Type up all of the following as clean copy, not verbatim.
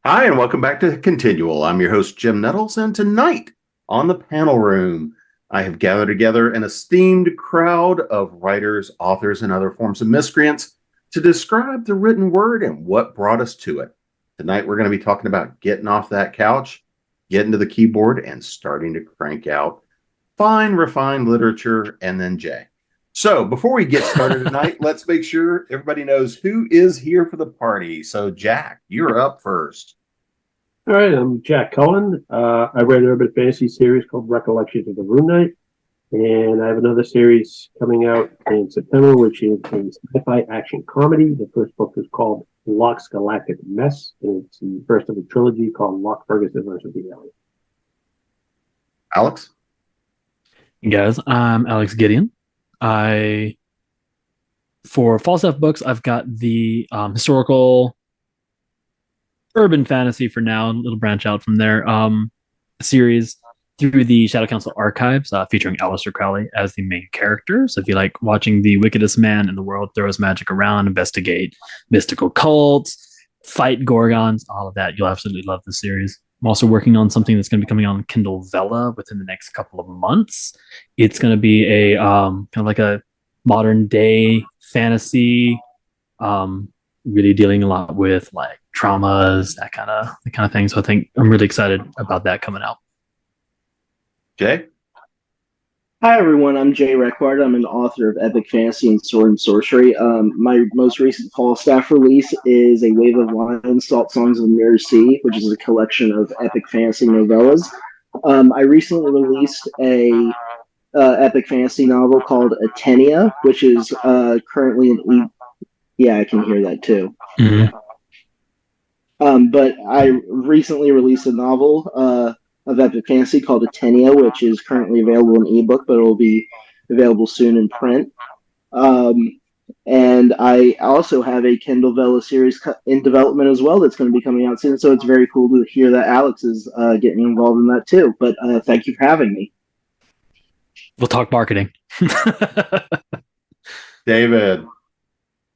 Hi, and welcome back to ConTinual. I'm your host, Jim Nettles, and tonight on the panel room, I have gathered together an esteemed crowd of writers, authors, and other forms of miscreants to describe the written word and what brought us to it. Tonight, we're going to be talking about getting off that couch, getting to the keyboard, and starting to crank out fine, refined literature, and then Jay. So before we get started tonight, let's make sure everybody knows who is here for the party. So Jack, you're up first. All right, I'm Jack Cullen. I write an urban fantasy series called Recollections of the Rune Knight, and I have another series coming out in September, which is a sci-fi action comedy. The first book is called Locke's Galactic Mess, and it's the first of a trilogy called Locke Ferguson versus the Alien. Alex? Hey guys, I'm Alex Gideon. For Falstaff books, I've got the historical urban fantasy for now, a little branch out from there, series through the Shadow Council archives, featuring Aleister Crowley as the main character. So if you like watching the wickedest man in the world throw his magic around, investigate mystical cults, fight gorgons, all of that, you'll absolutely love the series. I'm also working on something that's going to be coming on Kindle Vella within the next couple of months. It's going to be a kind of like a modern day fantasy, really dealing a lot with like traumas, that kind of thing. So I think I'm really excited about that coming out. Jay? Hi everyone, I'm Jay Requard. I'm an author of epic fantasy and sword and sorcery. My most recent Falstaff release is A Wave of Wine, Salt Songs of the Mirror Sea, which is a collection of epic fantasy novellas. I recently released a epic fantasy novel called Atenia, which is currently yeah, I can hear that too. Mm-hmm. But I recently released a novel of epic fantasy called Atenia, which is currently available in ebook, but it will be available soon in print. And I also have a Kindle Vella series in development as well that's going to be coming out soon. So it's very cool to hear that Alex is getting involved in that too. But thank you for having me. We'll talk marketing. David?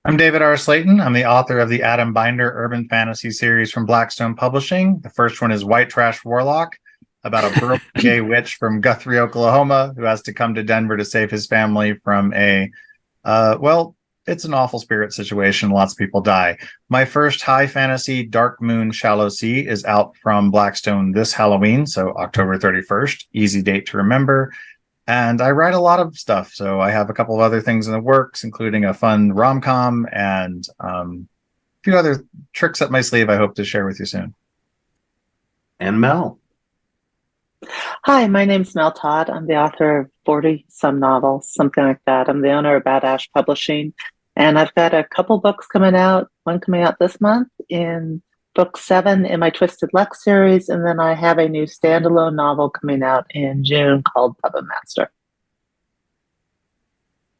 I'm David R. Slayton. I'm the author of the Adam Binder urban fantasy series from Blackstone Publishing. The first one is White Trash Warlock, about a burly gay witch from Guthrie, Oklahoma, who has to come to Denver to save his family from it's an awful spirit situation. Lots of people die. My first high fantasy, Dark Moon Shallow Sea, is out from Blackstone this Halloween, so October 31st. Easy date to remember. And I write a lot of stuff, so I have a couple of other things in the works, including a fun rom-com and a few other tricks up my sleeve I hope to share with you soon. And Mel? Hi, my name's Mel Todd. I'm the author of 40-some novels, something like that. I'm the owner of Bad Ash Publishing, and I've got a couple books coming out, one coming out this month in Book 7 in my Twisted Luck series, and then I have a new standalone novel coming out in June called Puppet Master.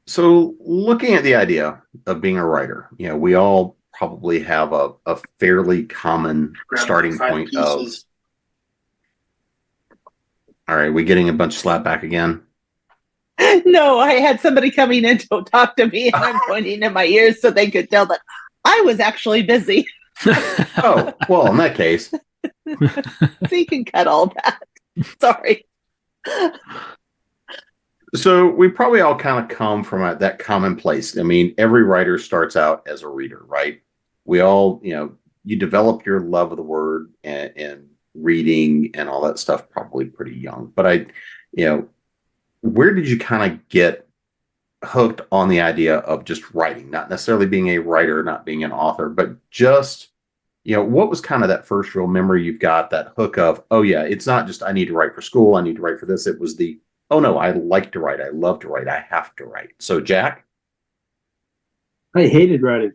So looking at the idea of being a writer, we all probably have a fairly common starting point of, all right, we getting a bunch of slap back again? No, I had somebody coming in to talk to me, and I'm pointing in my ears so they could tell that I was actually busy. Oh, well, in that case. So you can cut all that. Sorry. So we probably all kind of come from that common place. I mean, every writer starts out as a reader, right? We all, you develop your love of the word and reading and all that stuff probably pretty young. But where did you kind of get hooked on the idea of just writing, not necessarily being a writer, not being an author, but just, what was kind of that first real memory you've got, that hook of, oh yeah, it's not just I need to write for school, I need to write for this. It was the, oh no, I like to write, I love to write, I have to write. So Jack? I hated writing.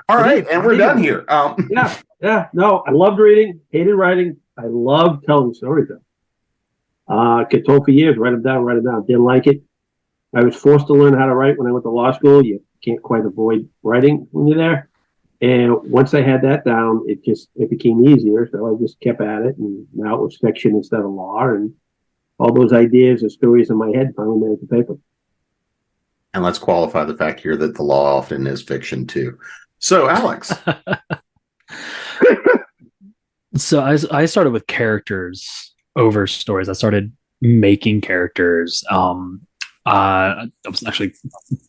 All right, and we're done here. No, I loved reading, hated writing. I loved telling stories though. Could talk for years, write them down. Didn't like it. I was forced to learn how to write when I went to law school. You can't quite avoid writing when you're there. And once I had that down, it became easier. So I just kept at it, and now it was fiction instead of law, and all those ideas and stories in my head finally made it to paper. And let's qualify the fact here that the law often is fiction too. So, Alex. So I started with characters over stories. I started making characters. That was actually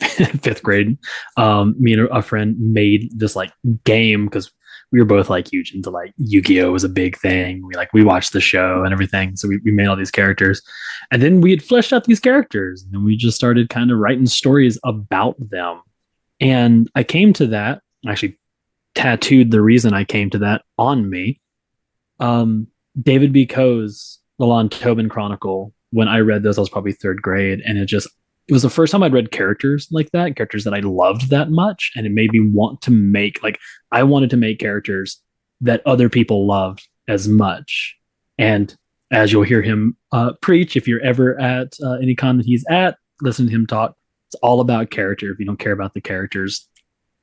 fifth grade. Me and a friend made this like game because we were both like huge into like Yu-Gi-Oh was a big thing. We watched the show and everything. So we made all these characters. And then we had fleshed out these characters and we just started kind of writing stories about them. And I came to that, actually tattooed the reason I came to that on me. David B. Coe's The Lon Tobin Chronicle. When I read those, I was probably third grade, and it was the first time I'd read characters like that, characters that I loved that much, and it made me want to make I wanted to make characters that other people loved as much. And as you'll hear him preach, if you're ever at any con that he's at, listen to him talk. It's all about character. If you don't care about the characters,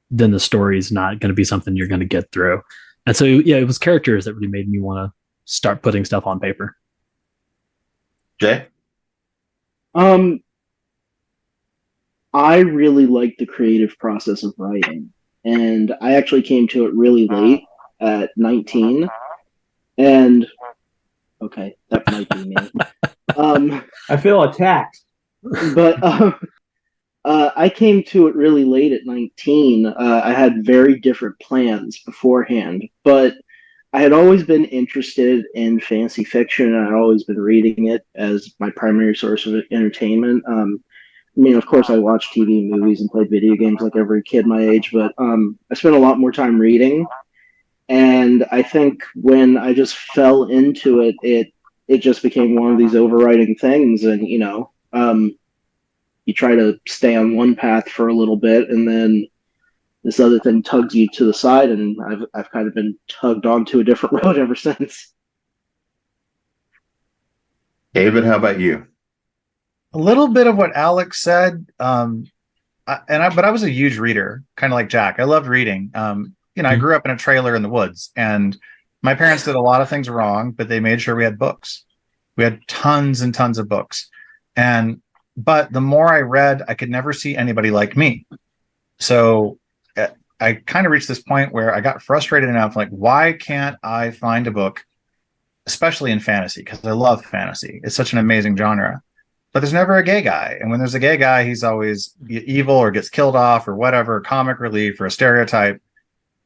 then the story's not going to be something you're going to get through. And so, yeah, it was characters that really made me want to start putting stuff on paper. Jay? I really like the creative process of writing, and I actually came to it really late at 19. And okay, that might be me. I feel attacked. But I came to it really late at 19. I had very different plans beforehand, but I had always been interested in fantasy fiction, and I'd always been reading it as my primary source of entertainment. I mean, of course, I watched TV, movies, and played video games like every kid my age, but I spent a lot more time reading. And I think when I just fell into it, it just became one of these overriding things. And, you try to stay on one path for a little bit, and then this other thing tugs you to the side, and I've kind of been tugged onto a different road ever since. David, how about you? A little bit of what Alex said, but I was a huge reader, kind of like Jack. I loved reading. I grew up in a trailer in the woods, and my parents did a lot of things wrong, but they made sure we had books. We had tons and tons of books, but the more I read, I could never see anybody like me. So I kind of reached this point where I got frustrated enough, like, why can't I find a book, especially in fantasy, because I love fantasy. It's such an amazing genre. But there's never a gay guy. And when there's a gay guy, he's always evil or gets killed off or whatever, comic relief or a stereotype.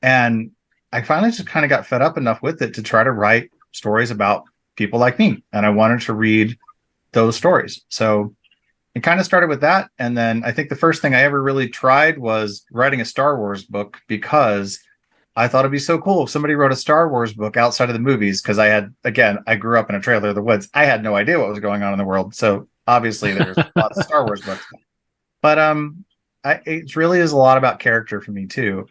And I finally just kind of got fed up enough with it to try to write stories about people like me. And I wanted to read those stories. So it kind of started with that. And then I think the first thing I ever really tried was writing a Star Wars book, because I thought it'd be so cool if somebody wrote a Star Wars book outside of the movies. Because I grew up in a trailer of the woods. I had no idea what was going on in the world. So obviously there's lots of Star Wars books. But it really is a lot about character for me too.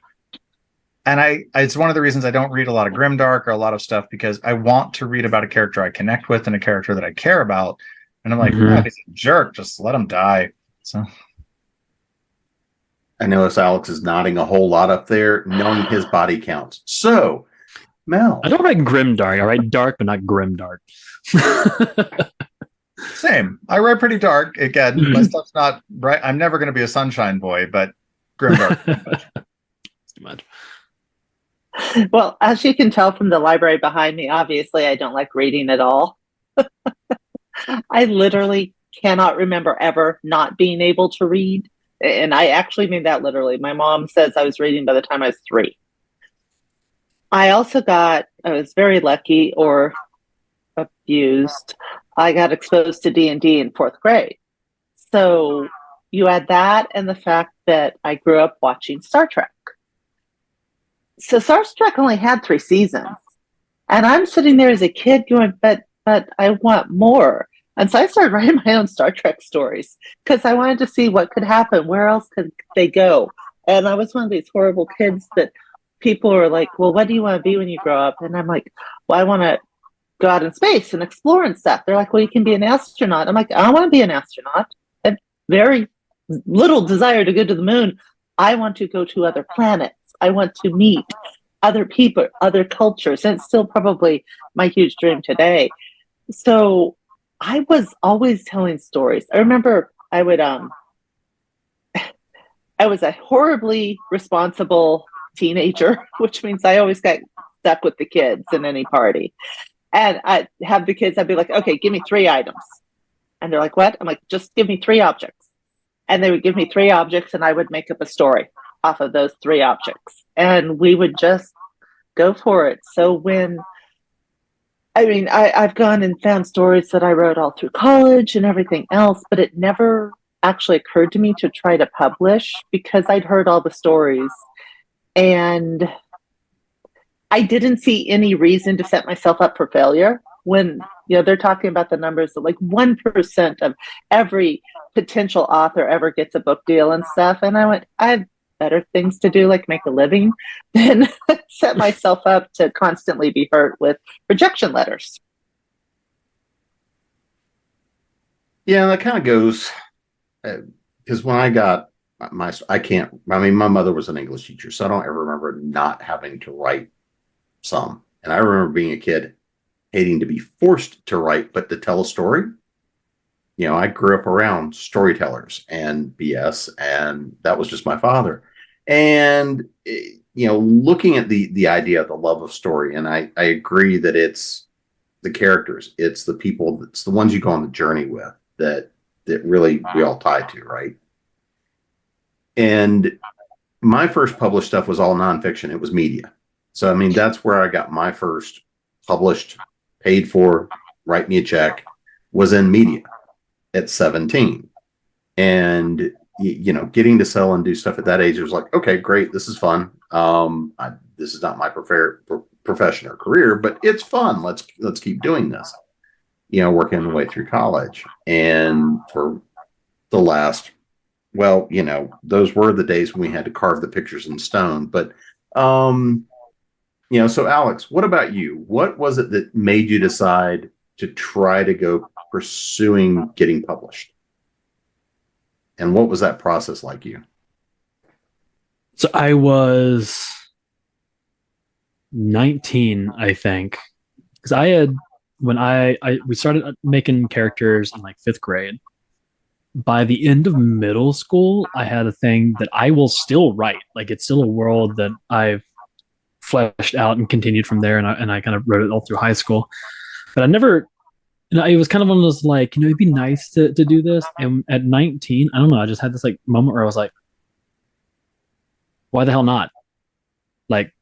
And it's one of the reasons I don't read a lot of grimdark or a lot of stuff, because I want to read about a character I connect with and a character that I care about. And I'm like, he's a jerk. Just let him die. So I notice Alex is nodding a whole lot up there, knowing his body counts. So, Mel. I don't write grimdark. I write dark, but not grimdark. Same. I write pretty dark. Again, my stuff's not bright. I'm never going to be a sunshine boy, but grimdark. Too much. Well, as you can tell from the library behind me, obviously I don't like reading at all. I literally cannot remember ever not being able to read. And I actually mean that literally. My mom says I was reading by the time I was 3. I was very lucky or abused. I got exposed to D&D in 4th grade. So you add that and the fact that I grew up watching Star Trek. So Star Trek only had 3 seasons. And I'm sitting there as a kid going, but I want more. And so I started writing my own Star Trek stories because I wanted to see what could happen. Where else could they go? And I was one of these horrible kids that people were like, well, what do you want to be when you grow up? And I'm like, well, I want to go out in space and explore and stuff. They're like, well, you can be an astronaut. I'm like, I don't want to be an astronaut. I have very little desire to go to the moon. I want to go to other planets. I want to meet other people, other cultures. And it's still probably my huge dream today. So I was always telling stories. I remember I was a horribly responsible teenager, which means I always got stuck with the kids in any party. And I'd have the kids, I'd be like, okay, give me 3 items. And they're like, what? I'm like, just give me 3 objects. And they would give me 3 objects, and I would make up a story off of those 3 objects. And we would just go for it. So I've gone and found stories that I wrote all through college and everything else, but it never actually occurred to me to try to publish because I'd heard all the stories. And I didn't see any reason to set myself up for failure when, they're talking about the numbers that like 1% of every potential author ever gets a book deal and stuff. And I went, I have better things to do, like make a living, than set myself up to constantly be hurt with rejection letters. Yeah, that kind of goes because when I got my mother was an English teacher, so I don't ever remember not having to write some. And I remember being a kid hating to be forced to write, but to tell a story. I grew up around storytellers and BS, and that was just my father. And, looking at the idea of the love of story, and I agree that it's the characters, it's the people, it's the ones you go on the journey with that really we all tie to, right? And my first published stuff was all nonfiction. It was media. So, that's where I got my first published, paid for, write me a check, was in media at 17. And, getting to sell and do stuff at that age, it was like, okay, great. This is fun. This is not my profession or career, but it's fun. Let's keep doing this, working the way through college. And for the last, those were the days when we had to carve the pictures in stone. But, so Alex, what about you? What was it that made you decide to try to go pursuing getting published? And what was that process like you? So I was 19, I think, because I had when we started making characters in like 5th grade. By the end of middle school, I had a thing that I will still write. Like it's still a world that I've fleshed out and continued from there, and I kind of wrote it all through high school. But I never. It was kind of one of those like, it'd be nice to do this. And at 19, I don't know, I just had this like moment where I was like, why the hell not? Like,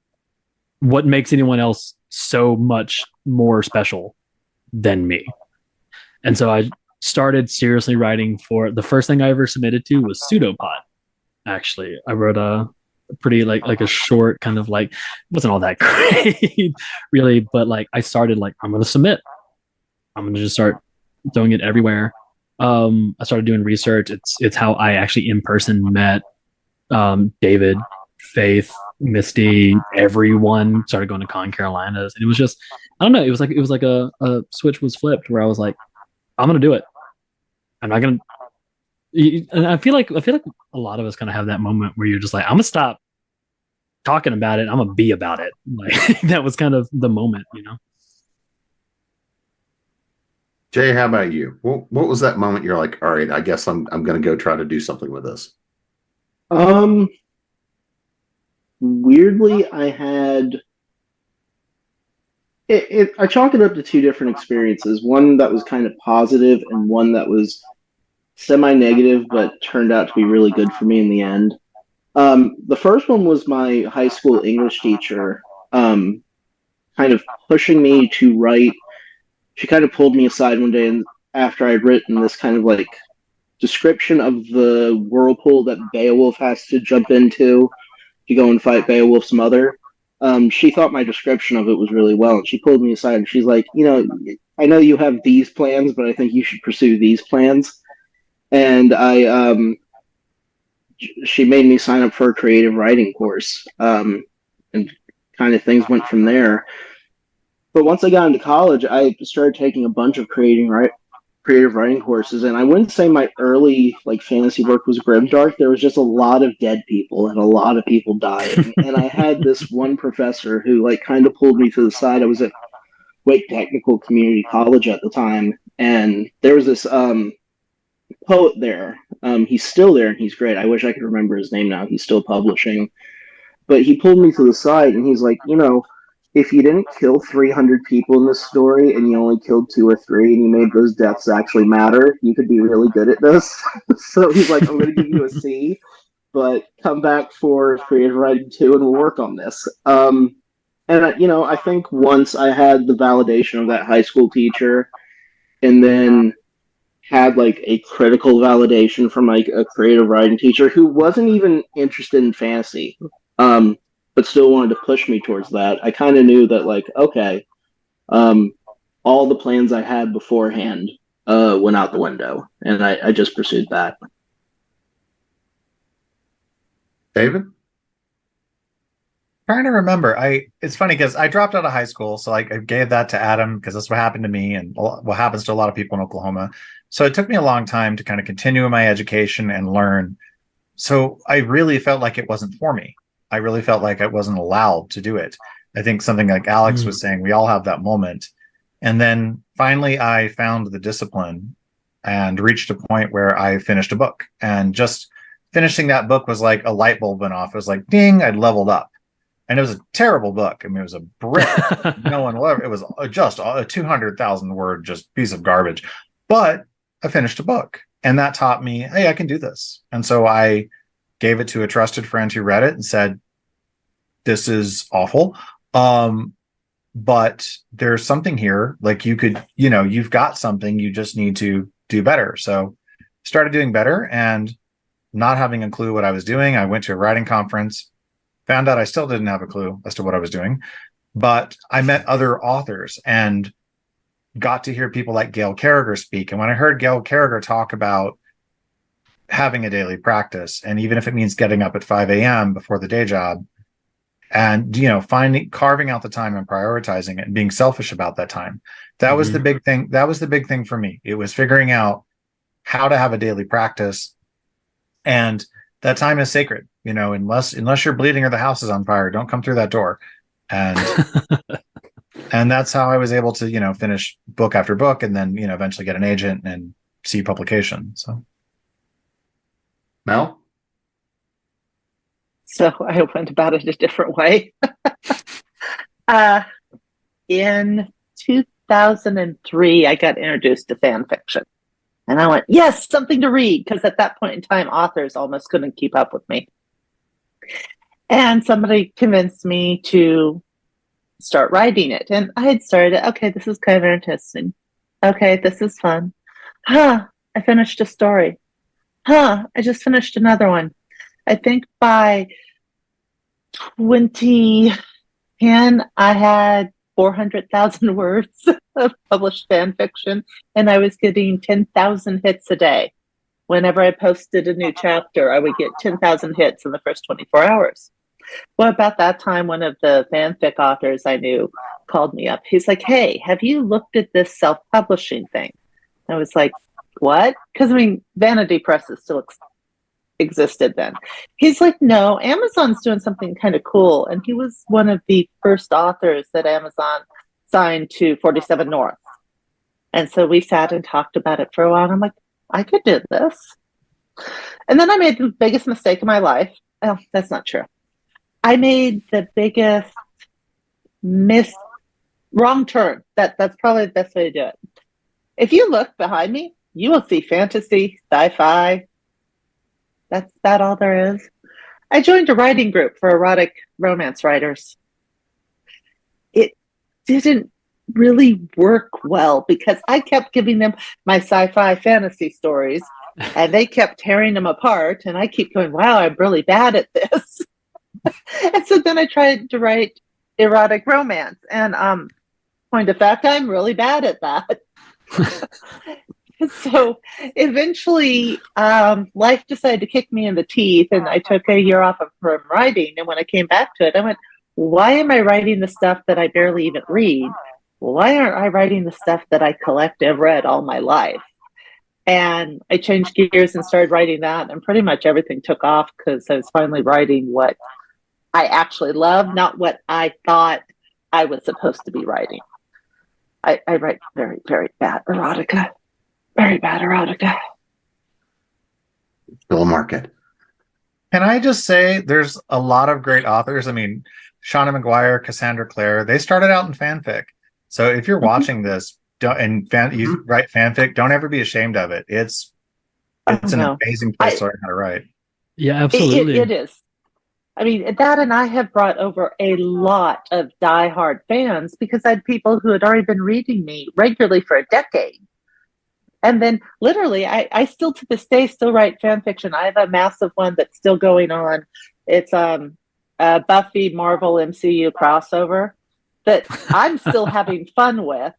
what makes anyone else so much more special than me? And so I started seriously writing for the first thing I ever submitted to was Pseudopod. Actually, I wrote a pretty like a short kind of like, wasn't all that great really, but like I started like, I'm going to submit. I'm going to just start throwing it everywhere. I started doing research. It's how I actually in person met David, Faith, Misty, everyone started going to Con Carolinas. And it was just, I don't know. It was like a switch was flipped where I was like, I'm going to do it. I'm not going to, and I feel like a lot of us kind of have that moment where you're just like, I'm going to stop talking about it. I'm going to be about it. Like that was kind of the moment, Jay, how about you? What was that moment you're like, all right, I guess I'm going to go try to do something with this? Weirdly, I had I chalk it up to 2 different experiences. One that was kind of positive and one that was semi-negative, but turned out to be really good for me in the end. The first one was my high school English teacher, kind of pushing me to write. She kind of pulled me aside one day, and after I'd written this kind of like description of the whirlpool that Beowulf has to jump into to go and fight Beowulf's mother, she thought my description of it was really well, and she pulled me aside and she's like, I know you have these plans, but I think you should pursue these plans. And she made me sign up for a creative writing course, and kind of things went from there. But once I got into college, I started taking a bunch of creative writing courses, and I wouldn't say my early like fantasy work was grimdark. There was just a lot of dead people and a lot of people dying. And I had this one professor who like kind of pulled me to the side. I was at Wake Technical Community College at the time, and there was this poet there. He's still there, and he's great. I wish I could remember his name now. He's still publishing. But he pulled me to the side, and he's like, if you didn't kill 300 people in this story and you only killed 2 or 3 and you made those deaths actually matter, you could be really good at this. So he's like, I'm going to give you a C, but come back for creative writing 2 and we'll work on this. I think once I had the validation of that high school teacher and then had like a critical validation from like a creative writing teacher who wasn't even interested in fantasy, but still wanted to push me towards that, I kind of knew that like, okay, all the plans I had beforehand went out the window, and I just pursued that. David? Trying to remember. It's funny because I dropped out of high school, so like I gave that to Adam because that's what happened to me and what happens to a lot of people in Oklahoma. So it took me a long time to kind of continue my education and learn. So I really felt like it wasn't for me. I really felt like I wasn't allowed to do it. I think something like Alex was saying, we all have that moment. And then finally I found the discipline and reached a point where I finished a book. And just finishing that book was like a light bulb went off. It was like, ding, I'd leveled up. And it was a terrible book. I mean, it was a brick. No one will ever. It was just a 200,000 word just piece of garbage. But I finished a book, and that taught me, hey, I can do this. And so I gave it to a trusted friend who read it and said, "This is awful, but there's something here. Like you've got something. You just need to do better." So started doing better, and not having a clue what I was doing. I went to a writing conference. Found out I still didn't have a clue as to what I was doing, but I met other authors and got to hear people like Gail Carriger speak. And when I heard Gail Carriger talk about having a daily practice, and even if it means getting up at 5 a.m. before the day job, and carving out the time and prioritizing it and being selfish about that time, that was the big thing. That was the big thing for me. It was figuring out how to have a daily practice, and that time is sacred. Unless you're bleeding or the house is on fire, don't come through that door. And and that's how I was able to, finish book after book, and then, eventually get an agent and see publication. So, Mel? So I went about it a different way. In 2003, I got introduced to fan fiction. And I went, yes, something to read, because at that point in time, authors almost couldn't keep up with me. And somebody convinced me to start writing it. And I had started, okay, this is kind of interesting. Okay, this is fun. I finished a story. I just finished another one. I think by 2010, I had 400,000 words of published fan fiction, and I was getting 10,000 hits a day. Whenever I posted a new chapter, I would get 10,000 hits in the first 24 hours. Well, about that time, one of the fanfic authors I knew called me up. He's like, hey, have you looked at this self-publishing thing? I was like, what? Because, Vanity Presses still existed then. He's like, no, Amazon's doing something kind of cool. And he was one of the first authors that Amazon signed to 47 North. And so we sat and talked about it for a while. And I'm like, I could do this. And then I made the biggest mistake of my life. Oh, that's not true. I made the biggest wrong turn. That's probably the best way to do it. If you look behind me, you will see fantasy, sci-fi. That's all there is. I joined a writing group for erotic romance writers. It didn't really work well because I kept giving them my sci-fi fantasy stories and they kept tearing them apart, and I keep going, wow, I'm really bad at this. And so then I tried to write erotic romance, and point of fact, I'm really bad at that. So eventually life decided to kick me in the teeth, and I took a year off from writing. And when I came back to it, I went, why am I writing the stuff that I barely even read? Why aren't I writing the stuff that I collect and read all my life? And I changed gears and started writing that, and pretty much everything took off because I was finally writing what I actually love, not what I thought I was supposed to be writing. I write very, very bad erotica. Very bad erotica. Still a market. Can I just say there's a lot of great authors? I mean, Shauna McGuire, Cassandra Clare, they started out in fanfic. So if you're watching this you write fanfic, don't ever be ashamed of it. It's an amazing place to learn how to write. Yeah, absolutely. It is. I mean, that and I have brought over a lot of diehard fans because I had people who had already been reading me regularly for a decade. And then literally, I still to this day still write fan fiction. I have a massive one that's still going on. It's a Buffy Marvel MCU crossover that I'm still having fun with.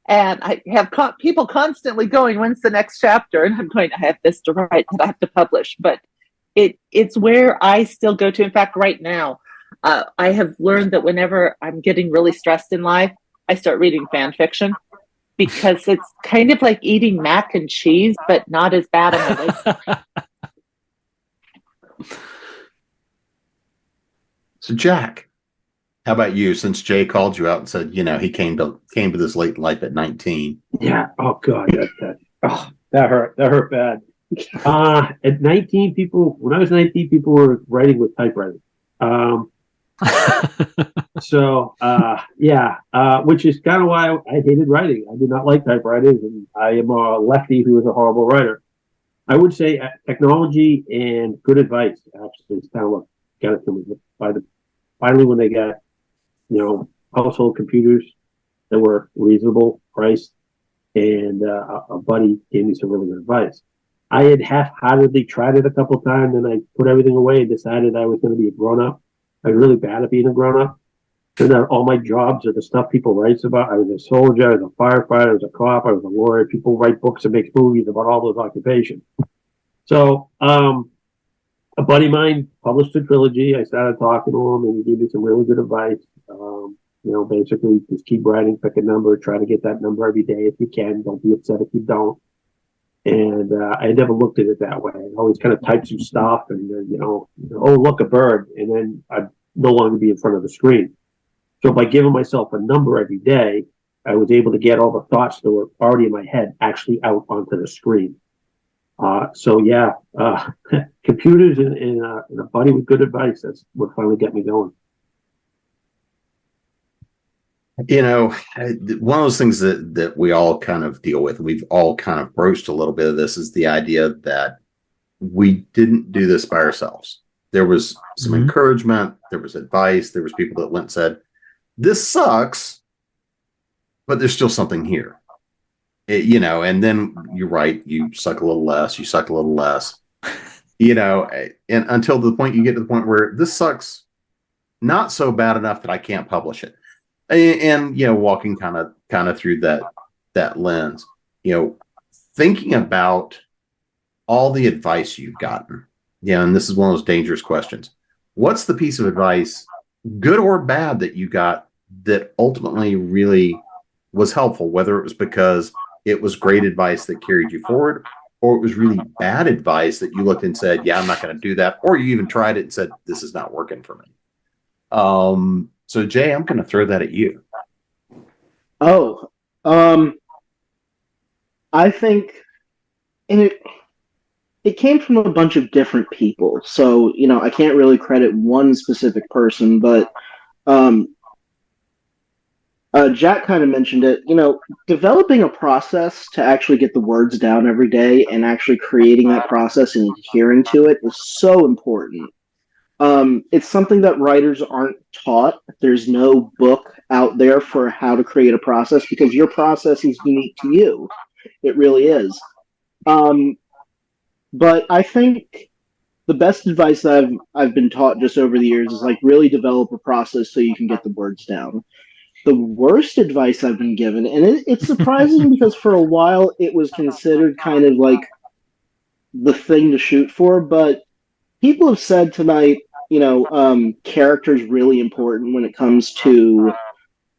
And I have people constantly going, when's the next chapter? And I'm going, I have this to write that I have to publish. But it's where I still go to. In fact, right now, I have learned that whenever I'm getting really stressed in life, I start reading fan fiction because it's kind of like eating mac and cheese, but not as bad on my list. So, Jack, how about you? Since Jay called you out and said, he came to this late in life at 19. Yeah. Oh God, that hurt. That hurt bad. At 19, when I was 19, people were writing with typewriters. Which is kind of why I hated writing. I did not like typewriters, and I am a lefty who is a horrible writer. I would say technology and good advice actually is kind of what got it to me. Finally, when they got, household computers that were reasonable priced, and a buddy gave me some really good advice. I had half-heartedly tried it a couple of times, and I put everything away and decided I was going to be a grown-up. I was really bad at being a grown-up. Turned out all my jobs are the stuff people write about. I was a soldier, I was a firefighter, I was a cop, I was a lawyer. People write books and make movies about all those occupations. So a buddy of mine published a trilogy. I started talking to him, and he gave me some really good advice. Basically just keep writing, pick a number, try to get that number every day if you can. Don't be upset if you don't. And I never looked at it that way. I always kind of typed some stuff and oh, look, a bird. And then I'd no longer be in front of the screen. So by giving myself a number every day, I was able to get all the thoughts that were already in my head actually out onto the screen. Computers and a buddy with good advice, that's what finally got me going. One of those things that we all kind of deal with, we've all kind of broached a little bit of this, is the idea that we didn't do this by ourselves. There was some encouragement, there was advice, there was people that went and said, this sucks, but there's still something here. And then you're right, you suck a little less, and until the point you get to the point where this sucks not so bad enough that I can't publish it. And walking kind of through that lens, thinking about all the advice you've gotten. And this is one of those dangerous questions. What's the piece of advice, good or bad, that you got that ultimately really was helpful, whether it was because it was great advice that carried you forward, or it was really bad advice that you looked and said, yeah, I'm not going to do that, or you even tried it and said, this is not working for me. So Jay, I'm going to throw that at you. I think, and it came from a bunch of different people. So, I can't really credit one specific person, but Jack kind of mentioned it, developing a process to actually get the words down every day and actually creating that process and adhering to it is so important. It's something that writers aren't taught. There's no book out there for how to create a process because your process is unique to you. It really is. But I think the best advice that I've been taught just over the years is really develop a process so you can get the words down. The worst advice I've been given, and it's surprising because for a while it was considered kind of like the thing to shoot for, but people have said tonight, character is really important when it comes to,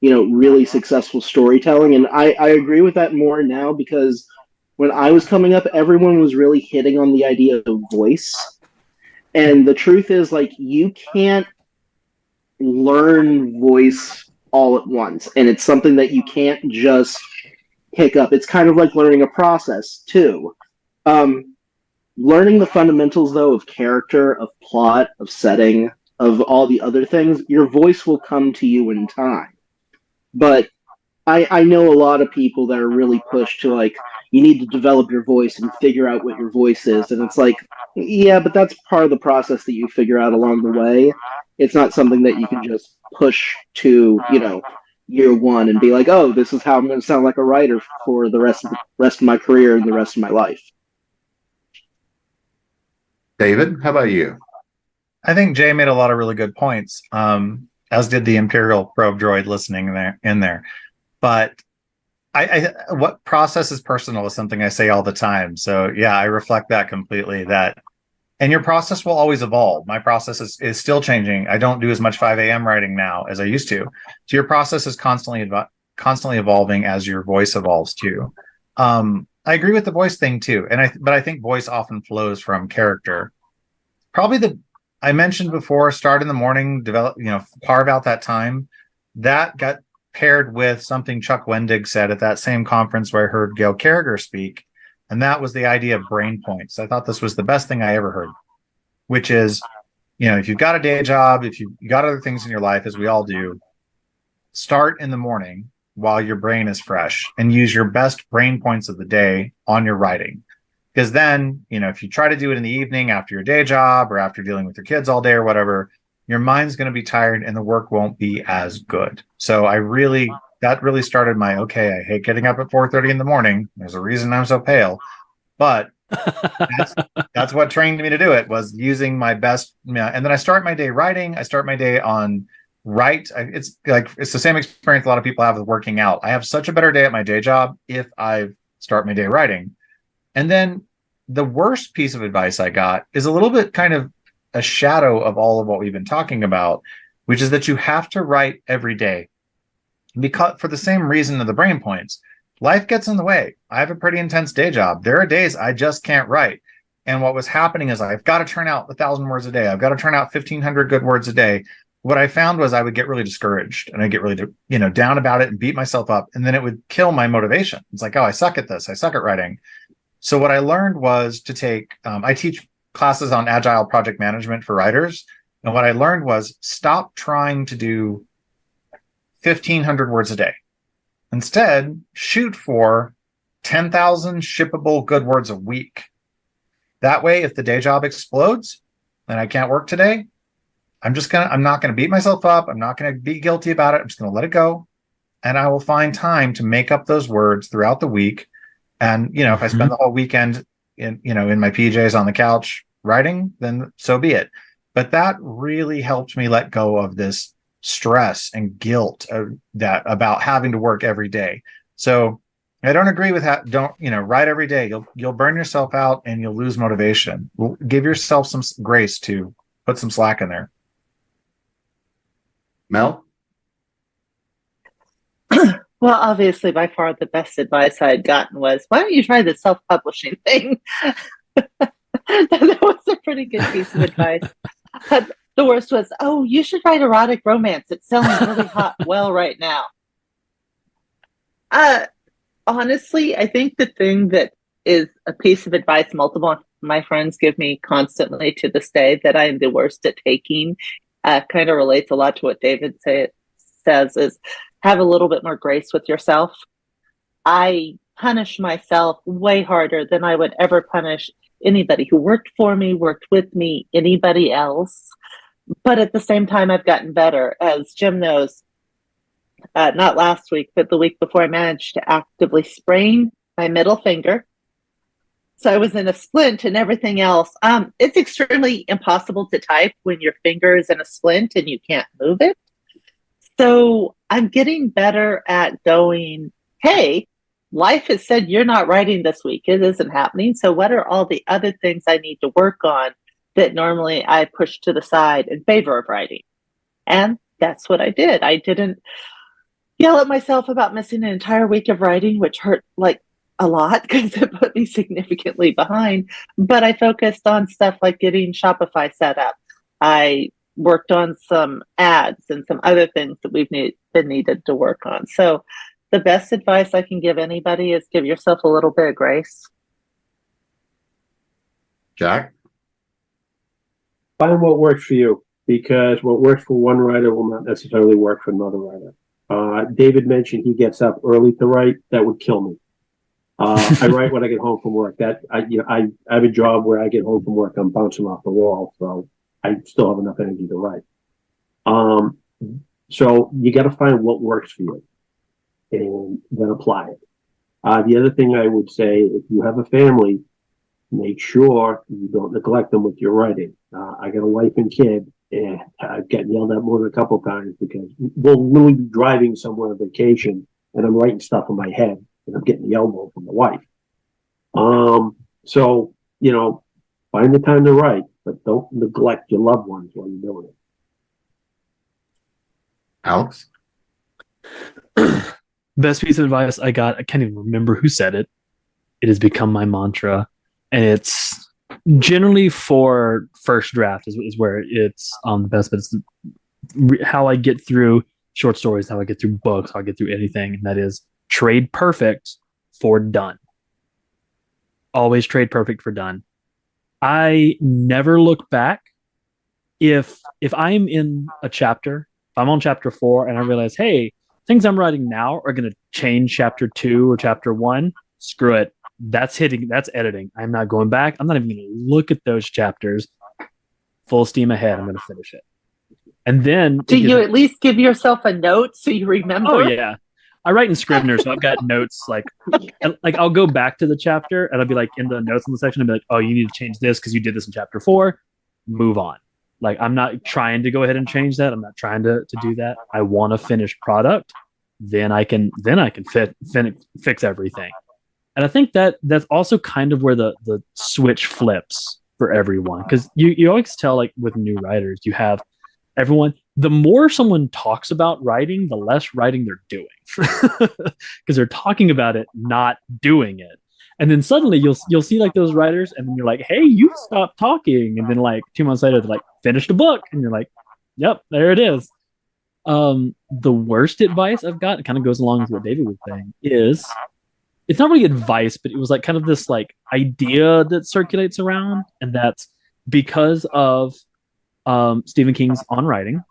really successful storytelling. And I agree with that more now because when I was coming up, everyone was really hitting on the idea of voice. And the truth is, you can't learn voice all at once. And it's something that you can't just pick up. It's kind of like learning a process, too. learning the fundamentals, though, of character, of plot, of setting, of all the other things, your voice will come to you in time. But I know a lot of people that are really pushed to like, you need to develop your voice and figure out what your voice is. And it's like, yeah, but that's part of the process that you figure out along the way. It's not something that you can just push to, year one and be like, oh, this is how I'm going to sound like a writer for the rest of my career and the rest of my life. David, how about you? I think Jay made a lot of really good points, as did the Imperial probe droid listening in there. But what process is personal is something I say all the time. So yeah, I reflect that completely. And your process will always evolve. My process is still changing. I don't do as much 5 a.m. writing now as I used to. So your process is constantly evolving as your voice evolves too. I agree with the voice thing too, but I think voice often flows from character. Probably I mentioned before, start in the morning, carve out that time. That got paired with something Chuck Wendig said at that same conference where I heard Gail Carriger speak, and that was the idea of brain points. I thought this was the best thing I ever heard, which is, if you've got a day job, if you got other things in your life, as we all do, start in the morning while your brain is fresh and use your best brain points of the day on your writing. Because then, if you try to do it in the evening after your day job or after dealing with your kids all day or whatever, your mind's going to be tired and the work won't be as good. So that really started I hate getting up at 4:30 in the morning. There's a reason I'm so pale, but that's what trained me to do it, was using my best. And then I start my day writing. I start my day on write. It's the same experience a lot of people have with working out. I have such a better day at my day job if I start my day writing. And then the worst piece of advice I got is a little bit kind of a shadow of all of what we've been talking about, which is that you have to write every day. Because for the same reason of the brain points, life gets in the way. I have a pretty intense day job. There are days I just can't write. And what was happening is I've got to turn out 1,000 words a day. I've got to turn out 1,500 good words a day. What I found was I would get really discouraged and I'd get really, down about it and beat myself up. And then it would kill my motivation. It's like, oh, I suck at this. I suck at writing. So what I learned was to take, I teach classes on agile project management for writers. And what I learned was stop trying to do 1,500 words a day. Instead, shoot for 10,000 shippable good words a week. That way, if the day job explodes and I can't work today, I'm not going to beat myself up. I'm not going to be guilty about it. I'm just going to let it go. And I will find time to make up those words throughout the week. And, if I spend the whole weekend in my PJs on the couch writing, then so be it. But that really helped me let go of this stress and guilt about having to work every day. So I don't agree with that. Don't, write every day. You'll burn yourself out and you'll lose motivation. Give yourself some grace to put some slack in there. Mel? Well, obviously, by far the best advice I had gotten was, why don't you try the self-publishing thing? That was a pretty good piece of advice. But the worst was, oh, you should write erotic romance. It's selling really well right now. Honestly, I think the thing that is a piece of advice multiple of my friends give me constantly to this day that I am the worst at taking, kind of relates a lot to what David says, is have a little bit more grace with yourself. I punish myself way harder than I would ever punish anybody who worked for me, worked with me, anybody else. But at the same time, I've gotten better. As Jim knows, not last week, but the week before, I managed to actively sprain my middle finger. So I was in a splint and everything else. It's extremely impossible to type when your finger is in a splint and you can't move it. So I'm getting better at going, hey, life has said you're not writing this week. It isn't happening. So what are all the other things I need to work on that normally I push to the side in favor of writing? And that's what I did. I didn't yell at myself about missing an entire week of writing, which hurt like a lot because it put me significantly behind. But I focused on stuff like getting Shopify set up. I worked on some ads and some other things that we've been needed to work on. So the best advice I can give anybody is give yourself a little bit of grace. Jack? Find what works for you, because what works for one writer will not necessarily work for another writer. David mentioned he gets up early to write. That would kill me. I write when I get home from work. I have a job where I get home from work, I'm bouncing off the wall, so I still have enough energy to write. So you got to find what works for you and then apply it. The other thing I would say, if you have a family, make sure you don't neglect them with your writing. I got a wife and kid, and I've gotten yelled at more than a couple of times because we'll literally be driving somewhere on vacation, and I'm writing stuff in my head, and I'm getting the elbow from the wife. So, find the time to write, but don't neglect your loved ones while you're doing it. Alex? Best piece of advice I got, I can't even remember who said it. It has become my mantra. And it's generally for first draft is where it's the best, but it's how I get through short stories, how I get through books, how I get through anything. And that is trade perfect for done. Always trade perfect for done. I never look back. If I'm in a chapter, if I'm on chapter 4 and I realize, hey, things I'm writing now are going to change chapter 2 or chapter 1, screw it. That's editing. I'm not going back. I'm not even going to look at those chapters. Full steam ahead. I'm going to finish it. And then do you at least give yourself a note so you remember? Oh yeah. I write in Scrivener, so I've got notes like I'll go back to the chapter and I'll be like in the notes in the section and be like, oh, you need to change this because you did this in chapter 4. Move on. Like, I'm not trying to go ahead and change that. I'm not trying to do that. I want a finished product. Then I can fix everything. And I think that's also kind of where the switch flips for everyone. Because you always tell, like with new writers, you have everyone, the more someone talks about writing, the less writing they're doing. Because they're talking about it, not doing it. And then suddenly you'll see like those writers, and then you're like, hey, you stopped talking. And then like 2 months later, they're like, finished a book. And you're like, yep, there it is. The worst advice I've got, it kind of goes along with what David was saying, is it's not really advice, but it was like kind of this like idea that circulates around. And that's because of Stephen King's On Writing.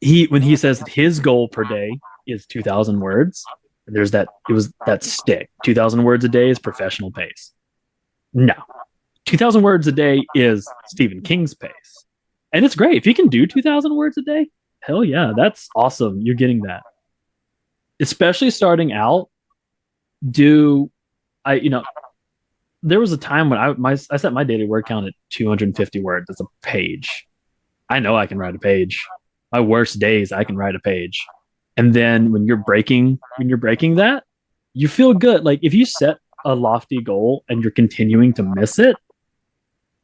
When he says that his goal per day is 2,000 words, there's that stick. 2,000 words a day is professional pace. No. 2,000 words a day is Stephen King's pace. And it's great. If you can do 2,000 words a day, hell yeah, that's awesome. You're getting that. Especially starting out, there was a time when I set my daily word count at 250 words. That's a page. I know I can write a page. My worst days, I can write a page. And then when you're breaking that, you feel good. Like if you set a lofty goal and you're continuing to miss it,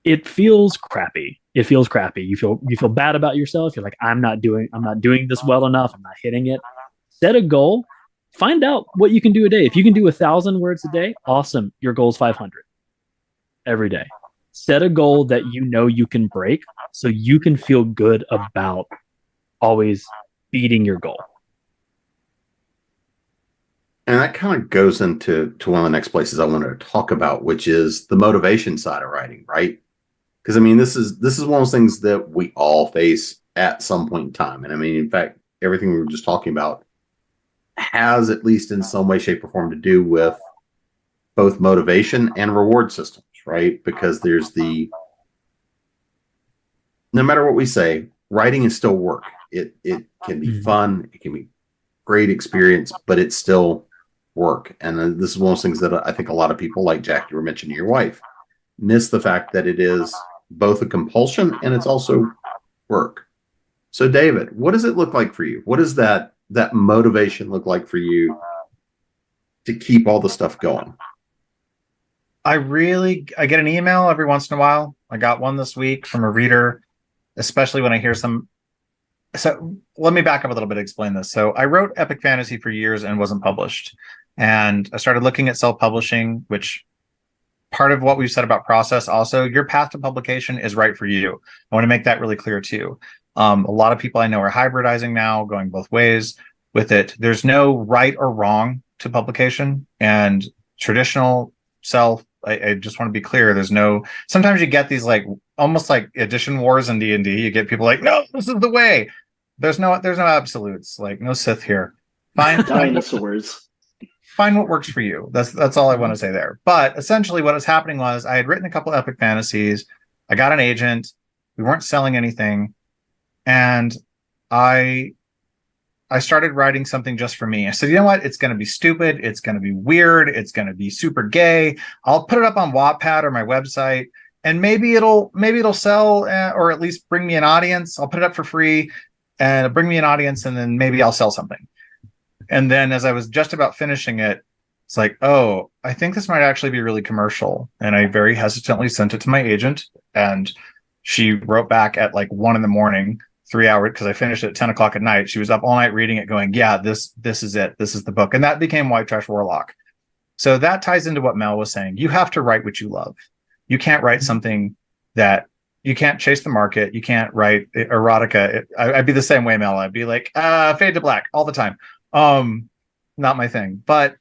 it feels crappy. You feel bad about yourself. You're like, I'm not doing this well enough. I'm not hitting it. Set a goal. Find out what you can do a day. If you can do 1,000 words a day, awesome. Your goal is 500 every day. Set a goal that you know you can break so you can feel good about always beating your goal. And that kind of goes into one of the next places I wanted to talk about, which is the motivation side of writing, right? Because I mean, this is one of those things that we all face at some point in time. And I mean, in fact, everything we were just talking about has, at least in some way, shape, or form, to do with both motivation and reward systems, right? Because there's no matter what we say, writing is still work. It can be fun, it can be great experience, but it's still work. And this is one of those things that I think a lot of people, like Jack, you were mentioning your wife, miss the fact that it is both a compulsion and it's also work. So David, what does it look like for you? What does that motivation look like for you to keep all the stuff going? I get an email every once in a while. I got one this week from a reader, especially when I hear some. So let me back up a little bit to explain this. So I wrote epic fantasy for years and wasn't published. And I started looking at self-publishing, which part of what we've said about process also, your path to publication is right for you. I want to make that really clear too. A lot of people I know are hybridizing now, going both ways with it. There's no right or wrong to publication, and traditional self I just want to be clear. There's no. Sometimes you get these like almost like edition wars in D&D. You get people like, no, this is the way. There's no absolutes. Like no Sith here. Find Dinosaurs. Find what works for you. That's all I want to say there. But essentially, what was happening was I had written a couple epic fantasies. I got an agent. We weren't selling anything, and I started writing something just for me. I said, you know what? It's going to be stupid. It's going to be weird. It's going to be super gay. I'll put it up on Wattpad or my website, and maybe it'll sell, or at least bring me an audience. I'll put it up for free, and bring me an audience, and then maybe I'll sell something. And then as I was just about finishing it, it's like, oh, I think this might actually be really commercial. And I very hesitantly sent it to my agent, and she wrote back at like 1 a.m, 3 hours, because I finished it at 10 o'clock at night. She was up all night reading it, going, yeah, this is it. This is the book. And that became White Trash Warlock. So that ties into what Mel was saying. You have to write what you love. You can't write something that you can't chase the market. You can't write erotica. I'd be the same way, Mel. I'd be like, fade to black all the time. Not my thing. But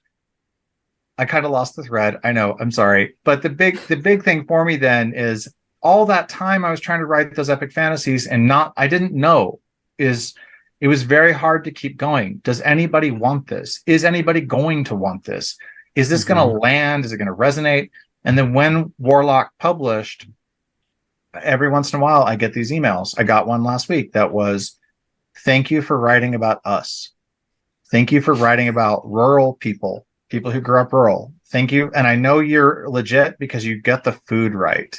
I kind of lost the thread. I know. I'm sorry. But the big thing for me then is all that time I was trying to write those epic fantasies and I didn't know it was very hard to keep going. Does anybody want this? Is anybody going to want this? Is this going to land? Is it going to resonate? And then when Warlock published, every once in a while I get these emails. I got one last week that was, thank you for writing about us. Thank you for writing about rural people who grew up rural. Thank you. And I know you're legit because you get the food right.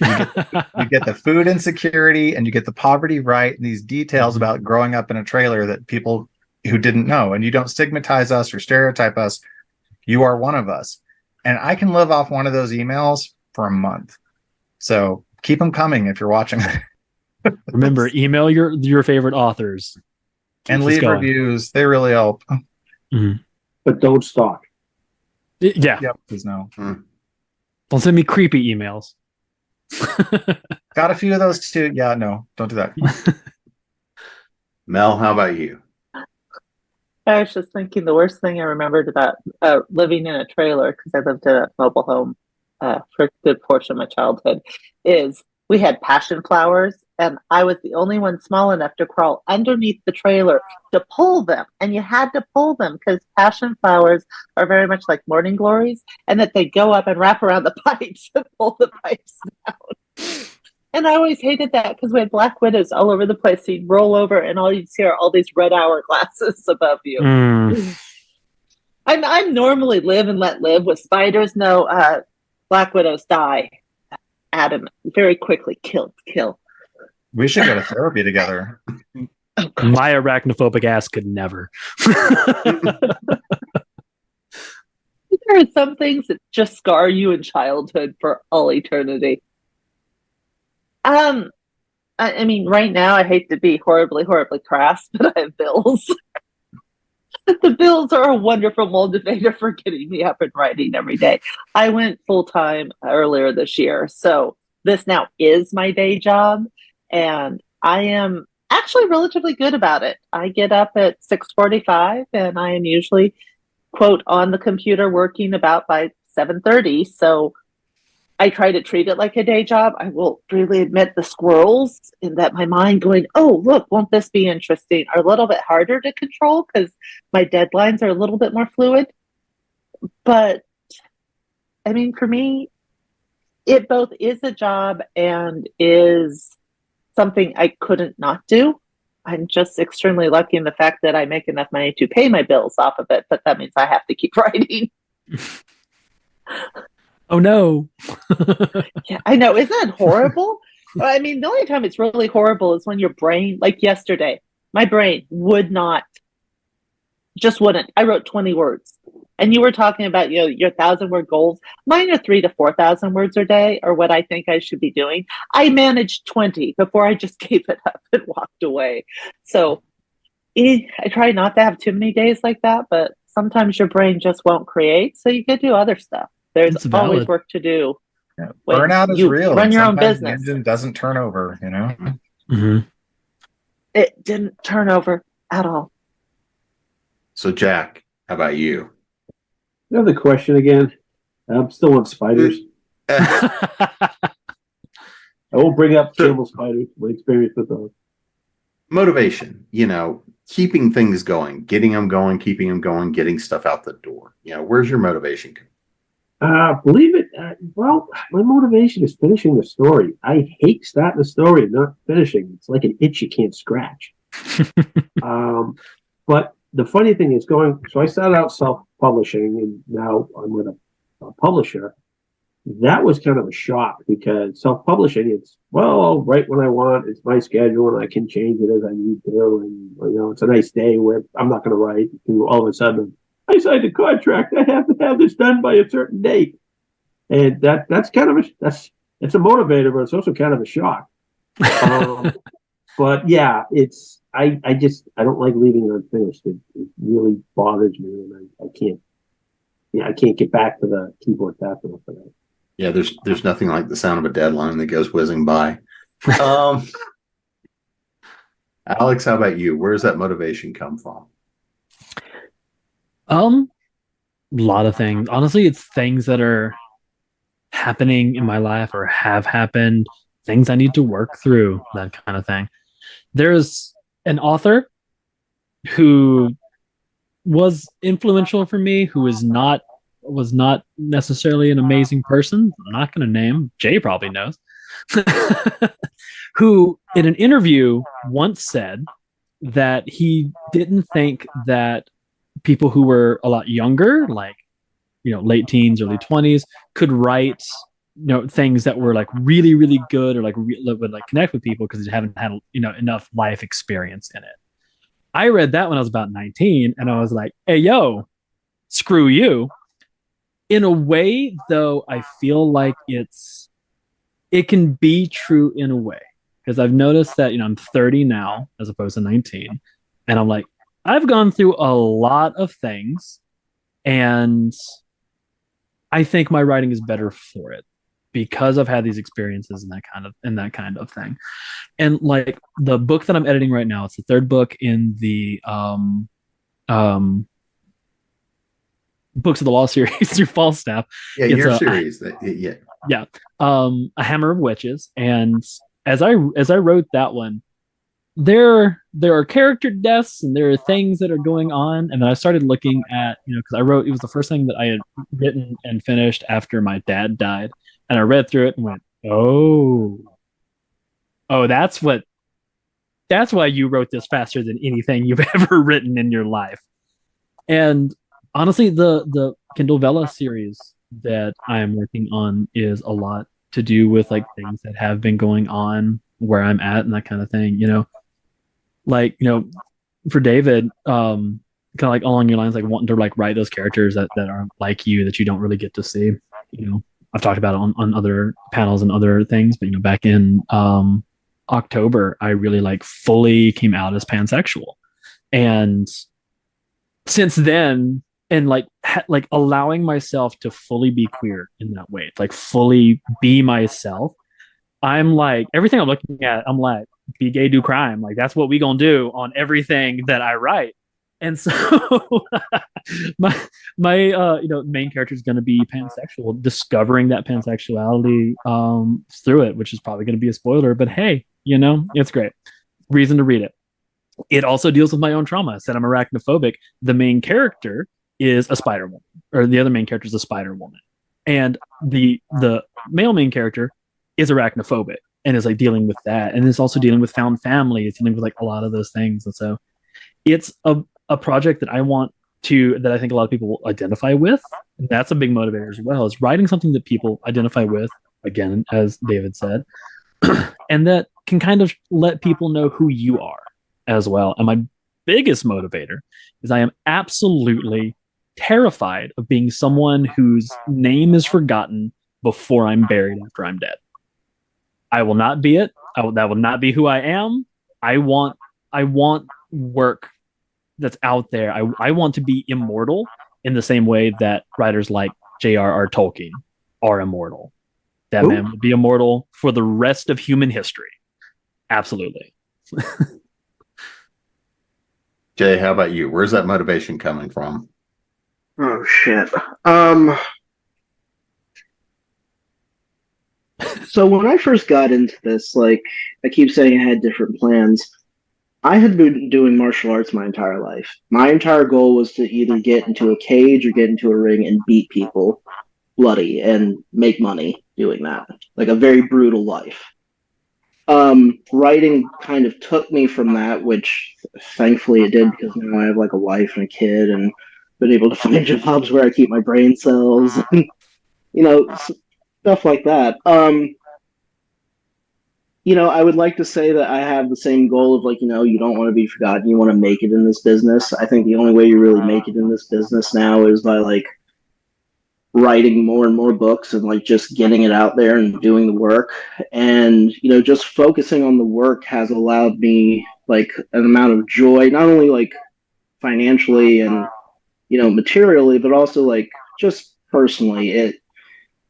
You get the food insecurity and you get the poverty right, and these details about growing up in a trailer that people who didn't know, and you don't stigmatize us or stereotype us. You are one of us. And I can live off one of those emails for a month. So keep them coming if you're watching. Remember, email your favorite authors. And leave reviews. They really help. But don't stalk. Yeah. Yep. Please no. Don't send me creepy emails. Got a few of those too. Yeah, no, don't do that. Mel, how about you? I was just thinking the worst thing I remembered about living in a trailer, because I lived in a mobile home for a good portion of my childhood, is we had passion flowers, and I was the only one small enough to crawl underneath the trailer to pull them. And you had to pull them because passion flowers are very much like morning glories, and that they go up and wrap around the pipes and pull the pipes down. And I always hated that because we had black widows all over the place. So you'd roll over and all you'd see are all these red hourglasses above you. I normally live and let live with spiders. No, black widows die. Adam, very quickly, kill. We should go to therapy together. My arachnophobic ass could never. There are some things that just scar you in childhood for all eternity. I mean, right now, I hate to be horribly, horribly crass, but I have bills. The bills are a wonderful motivator for getting me up and writing every day. I went full-time earlier this year, so this now is my day job, and I am actually relatively good about it. I get up at 6:45, and I am usually, quote, on the computer working about by 7:30, so I try to treat it like a day job. I will freely admit the squirrels in that my mind going, oh, look, won't this be interesting, are a little bit harder to control because my deadlines are a little bit more fluid. But, I mean, for me, it both is a job and is something I couldn't not do. I'm just extremely lucky in the fact that I make enough money to pay my bills off of it, but that means I have to keep writing. Oh no. Yeah, I know. Isn't that horrible? I mean, the only time it's really horrible is when your brain, like yesterday, my brain just wouldn't. I wrote 20 words. And you were talking about, your 1,000-word goals. Mine are 3,000 to 4,000 words a day, or what I think I should be doing. I managed 20 before I just gave it up and walked away. So I try not to have too many days like that, but sometimes your brain just won't create, so you can do other stuff. There's always work to do. Yeah. Burnout is real. Run your own business. The engine doesn't turn over, Mm-hmm. It didn't turn over at all. So, Jack, how about you? Another question again. I'm still on spiders. I won't bring up camel spiders. My experience with those. Motivation, keeping things going, getting them going, keeping them going, getting stuff out the door. Where's your motivation? Believe it. Well, my motivation is finishing the story. I hate starting a story and not finishing. It's like an itch you can't scratch. But the funny thing is so I started out self-publishing and now I'm with a publisher. That was kind of a shock because self-publishing, I'll write when I want. It's my schedule and I can change it as I need to. And, it's a nice day where I'm not going to write. And all of a sudden, I signed a contract. I have to have this done by a certain date. And that's kind of it's a motivator, but it's also kind of a shock. But yeah, I don't like leaving unfinished. It really bothers me, and I can't get back to the keyboard tapping for that. Yeah, there's nothing like the sound of a deadline that goes whizzing by. Alex, how about you? Where's that motivation come from? A lot of things. Honestly, it's things that are happening in my life or have happened, things I need to work through, that kind of thing. There's an author who was influential for me, who was not necessarily an amazing person. I'm not going to name. Jay probably knows. Who, in an interview, once said that he didn't think that people who were a lot younger, like late teens, early 20s, could write things that were like really, really good or would connect with people because they haven't had enough life experience in it. I read that when I was about 19, and I was like, "Hey, yo, screw you." In a way, though, I feel like it can be true in a way, because I've noticed that I'm 30 now as opposed to 19, and I'm like, I've gone through a lot of things, and I think my writing is better for it because I've had these experiences and that kind of thing. And like the book that I'm editing right now, it's the third book in the Books of the Law series through Falstaff. Yeah, your series. Yeah. A Hammer of Witches. And as I wrote that one, there are character deaths and there are things that are going on. And then I started looking at, because it was the first thing that I had written and finished after my dad died. And I read through it and went, oh, that's why you wrote this faster than anything you've ever written in your life. And honestly, the Kindle Vella series that I am working on is a lot to do with like things that have been going on where I'm at and that kind of thing, for David, kind of like along your lines, like wanting to like write those characters that are like you, that you don't really get to see. I've talked about it on other panels and other things, but back in October, I really like fully came out as pansexual, and since then, and like allowing myself to fully be queer in that way, like fully be myself. I'm like, everything I'm looking at, I'm like, be gay, do crime. Like that's what we gonna do on everything that I write. And so my main character is going to be pansexual, discovering that pansexuality through it, which is probably going to be a spoiler, but hey, it's great. Reason to read it. It also deals with my own trauma. I said I'm arachnophobic. The main character is a spider woman, or the other main character is a spider woman. And the male main character is arachnophobic and is like dealing with that. And it's also dealing with found family. It's dealing with like a lot of those things. And so it's a project that that I think a lot of people will identify with. And that's a big motivator as well, is writing something that people identify with, again, as David said, and that can kind of let people know who you are as well. And my biggest motivator is I am absolutely terrified of being someone whose name is forgotten before I'm buried after I'm dead. I will not be it. That will not be who I am. I want work that's out there. I want to be immortal in the same way that writers like J.R.R. Tolkien are immortal. That man would be immortal for the rest of human history. Absolutely. Jay, how about you? Where's that motivation coming from? Oh shit. So when I first got into this, like I keep saying I had different plans. I had been doing martial arts my entire life. My entire goal was to either get into a cage or get into a ring and beat people bloody and make money doing that. Like a very brutal life. Writing kind of took me from that, which thankfully it did because now I have like a wife and a kid and been able to find jobs where I keep my brain cells and stuff like that. I would like to say that I have the same goal of like, you don't want to be forgotten. You want to make it in this business. I think the only way you really make it in this business now is by like writing more and more books and like just getting it out there and doing the work. And, just focusing on the work has allowed me like an amount of joy, not only like financially and, materially, but also like just personally.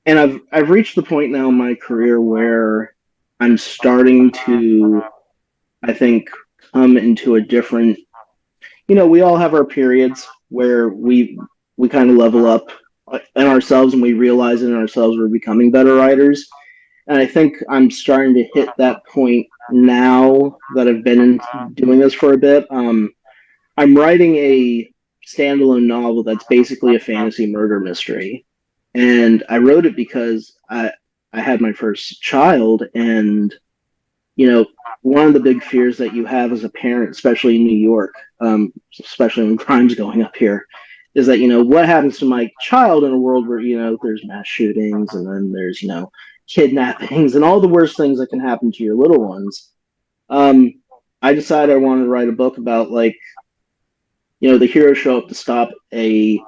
And I've reached the point now in my career where I'm starting to, I think, come into a different. We all have our periods where we kind of level up in ourselves and we realize in ourselves we're becoming better writers. And I think I'm starting to hit that point now that I've been doing this for a bit. I'm writing a standalone novel that's basically a fantasy murder mystery. And I wrote it because I had my first child, and one of the big fears that you have as a parent, especially in New York, especially when crime's going up here, is that what happens to my child in a world where there's mass shootings and then there's kidnappings and all the worst things that can happen to your little ones. I decided I wanted to write a book about like the heroes show up to stop a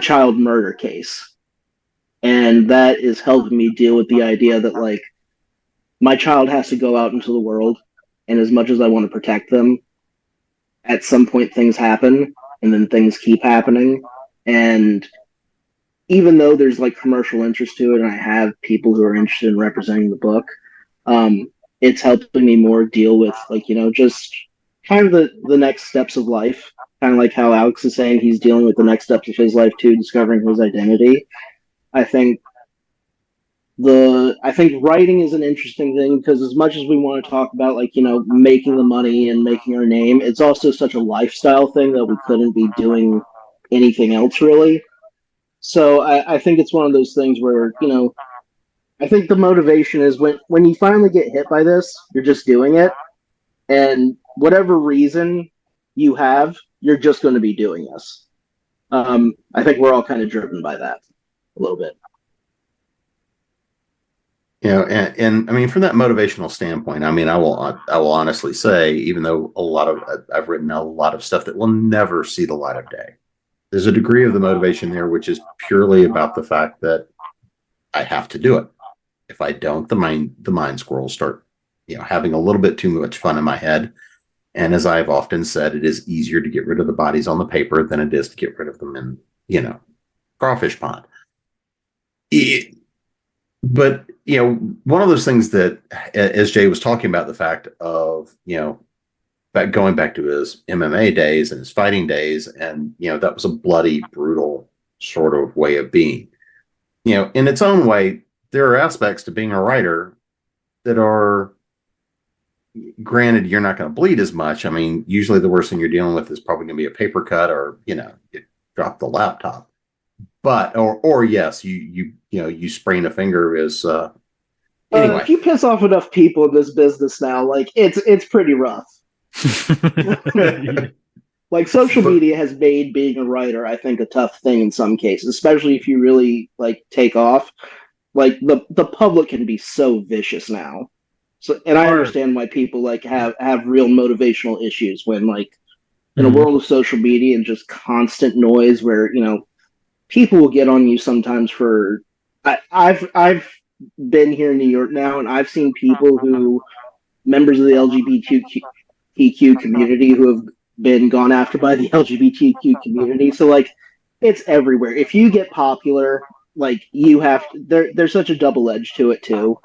child murder case. And that is helping me deal with the idea that like my child has to go out into the world, and as much as I want to protect them, at some point things happen and then things keep happening. And even though there's like commercial interest to it and I have people who are interested in representing the book, it's helping me more deal with like, just kind of the next steps of life. Kind of like how Alex is saying he's dealing with the next steps of his life too, discovering his identity. I think writing is an interesting thing because as much as we want to talk about like, making the money and making our name, it's also such a lifestyle thing that we couldn't be doing anything else really. So I think it's one of those things where, I think the motivation is when you finally get hit by this, you're just doing it. And whatever reason you have, you're just going to be doing this. I think we're all kind of driven by that a little bit. And I mean, from that motivational standpoint, I mean, I will honestly say, even though I've written a lot of stuff that will never see the light of day, there's a degree of the motivation there, which is purely about the fact that I have to do it. If I don't, the mind squirrels start, having a little bit too much fun in my head. And as I've often said, it is easier to get rid of the bodies on the paper than it is to get rid of them in, crawfish pond. But one of those things that, as Jay was talking about, the fact of going back to his MMA days and his fighting days, and that was a bloody, brutal sort of way of being. In its own way, there are aspects to being a writer that are, granted, you're not going to bleed as much. I mean, usually the worst thing you're dealing with is probably going to be a paper cut or you drop the laptop. But or yes, you sprain a finger is anyway. If you piss off enough people in this business now, like it's pretty rough. Like social media has made being a writer, I think, a tough thing in some cases, especially if you really like take off. Like the public can be so vicious now. So, and I understand why people like have real motivational issues when like in a world of social media and just constant noise where people will get on you sometimes for. I've been here in New York now, and I've seen people who members of the LGBTQ community who have been gone after by the LGBTQ community. So like it's everywhere. If you get popular, like you have there's such a double edge to it too.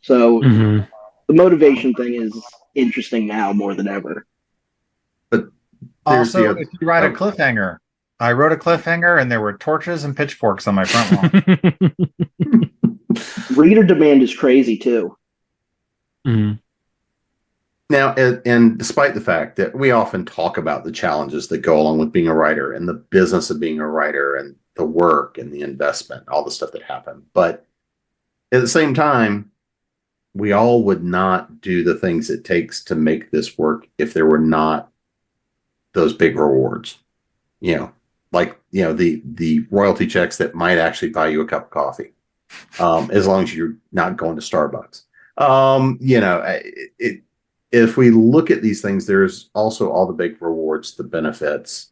So the motivation thing is interesting now more than ever. But also, if you write a cliffhanger, I wrote a cliffhanger, and there were torches and pitchforks on my front lawn. Reader demand is crazy too. Mhm. Now, and despite the fact that we often talk about the challenges that go along with being a writer and the business of being a writer and the work and the investment, all the stuff that happened, but at the same time, we all would not do the things it takes to make this work if there were not those big rewards. The royalty checks that might actually buy you a cup of coffee, as long as you're not going to Starbucks. If we look at these things, there's also all the big rewards, the benefits.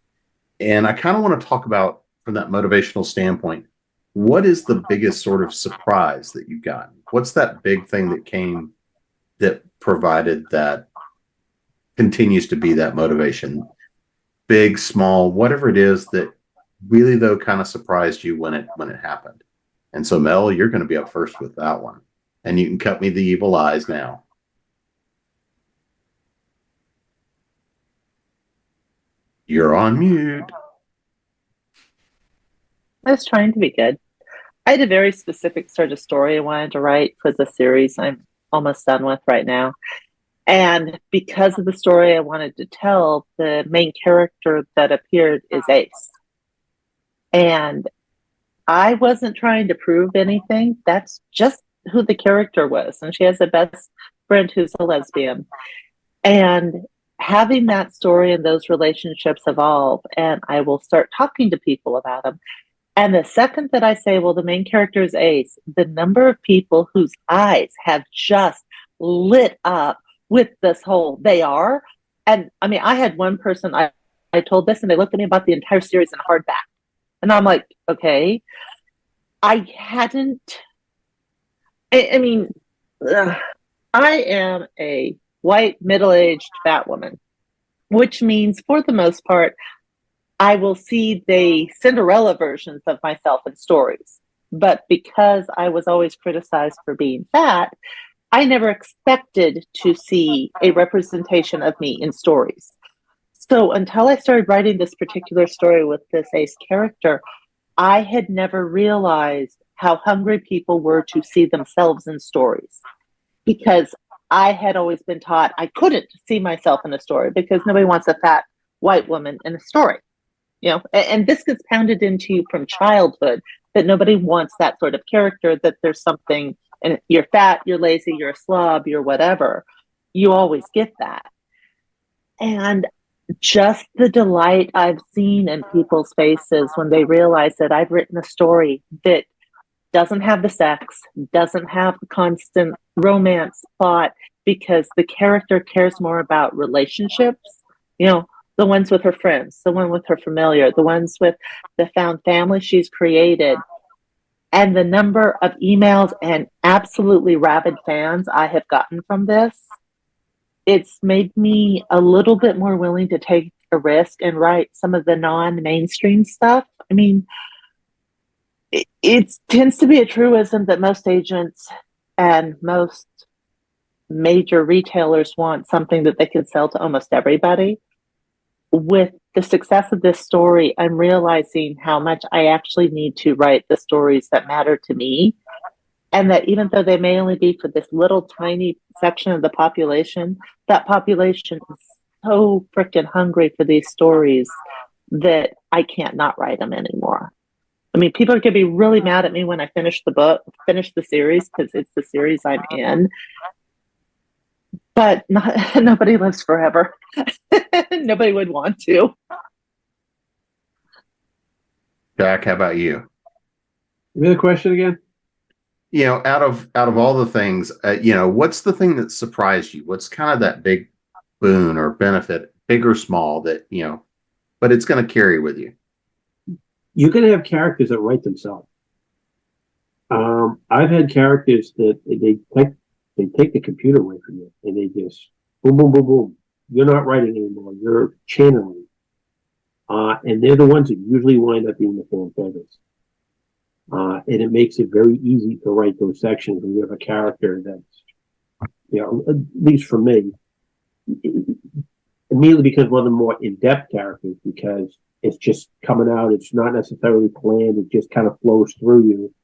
And I kind of want to talk about, from that motivational standpoint, what is the biggest sort of surprise that you've gotten? What's that big thing that came that provided that continues to be that motivation? Big, small, whatever it is that really, though, kind of surprised you when it happened. And so, Mel, you're going to be up first with that one. And you can cut me the evil eyes now. You're on mute. I was trying to be good. I had a very specific sort of story I wanted to write for the series I'm almost done with right now. And because of the story I wanted to tell, the main character that appeared is Ace. And I wasn't trying to prove anything. That's just who the character was. And she has a best friend who's a lesbian. And having that story and those relationships evolve, and I will start talking to people about them. And the second that I say, well, the main character is Ace, the number of people whose eyes have just lit up with this whole they are. And I mean, I had one person I told this, and they looked at me about the entire series in hardback. And I'm like, okay. I hadn't, I mean, I am a white, middle-aged fat woman, which means for the most part, I will see the Cinderella versions of myself in stories. But because I was always criticized for being fat, I never expected to see a representation of me in stories. So until I started writing this particular story with this Ace character, I had never realized how hungry people were to see themselves in stories. Because I had always been taught I couldn't see myself in a story because nobody wants a fat white woman in a story. And this gets pounded into you from childhood, that nobody wants that sort of character, that there's something, and you're fat, you're lazy, you're a slob, you're whatever. You always get that. And just the delight I've seen in people's faces when they realize that I've written a story that doesn't have the sex, doesn't have the constant romance plot, because the character cares more about relationships, the ones with her friends, the one with her familiar, the ones with the found family she's created. And the number of emails and absolutely rabid fans I have gotten from this, it's made me a little bit more willing to take a risk and write some of the non-mainstream stuff. I mean, it tends to be a truism that most agents and most major retailers want something that they can sell to almost everybody. With the success of this story, I'm realizing how much I actually need to write the stories that matter to me. And that even though they may only be for this little tiny section of the population, that population is so freaking hungry for these stories that I can't not write them anymore. I mean, people are going to be really mad at me when I finish the series, because it's the series I'm in. But nobody lives forever. Nobody would want to. Jack, how about you? Give me the question again. Out of all the things, what's the thing that surprised you? What's kind of that big boon or benefit, big or small, that but it's going to carry with you? You're going to have characters that write themselves. I've had characters that they take the computer away from you, and they just boom, boom, boom, boom. You're not writing anymore. You're channeling. And they're the ones that usually wind up being the fan favorites. And it makes it very easy to write those sections when you have a character that's, at least for me, immediately becomes one of the more in-depth characters, because it's just coming out. It's not necessarily planned. It just kind of flows through you.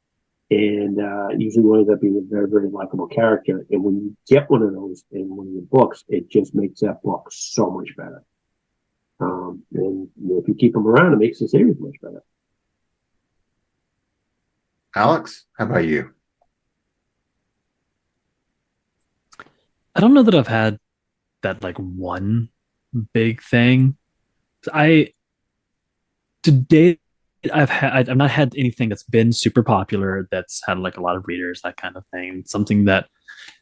And usually winds up being a very, very likable character. And when you get one of those in one of your books, it just makes that book so much better. And if you keep them around, it makes the series much better. Alex, how about you? I don't know that I've had that like one big thing. To date, I've not had anything that's been super popular that's had like a lot of readers, that kind of thing. Something that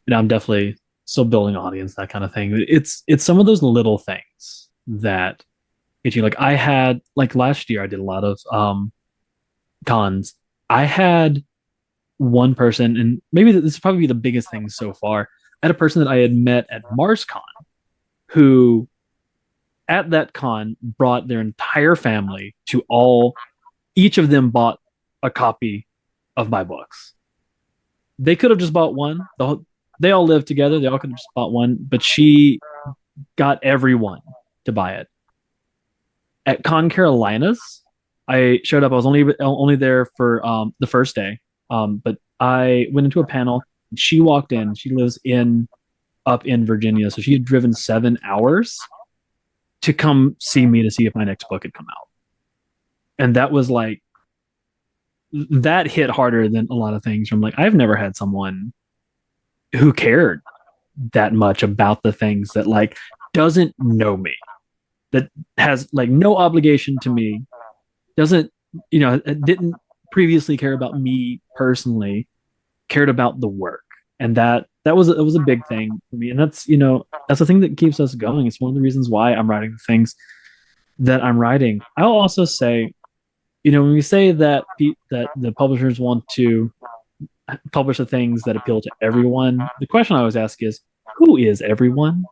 I'm definitely still building audience, that kind of thing. It's some of those little things that get you. Like I had like last year, I did a lot of cons. I had one person, and maybe this is probably the biggest thing so far. I had a person that I had met at MarsCon who at that con brought their entire family to each of them bought a copy of my books. They could have just bought one. They all lived together. They all could have just bought one, but she got everyone to buy it. At Con Carolinas, I showed up. I was only there for the first day, but I went into a panel. She walked in. She lives up in Virginia, so she had driven 7 hours to come see me to see if my next book had come out. And that was like, that hit harder than a lot of things. I'm like, I've never had someone who cared that much about the things that like doesn't know me, that has like no obligation to me, doesn't, didn't previously care about me personally, cared about the work. And that was a big thing for me. And that's the thing that keeps us going. It's one of the reasons why I'm writing the things that I'm writing. I'll also say, when we say that the publishers want to publish the things that appeal to everyone, the question I always ask is, who is everyone?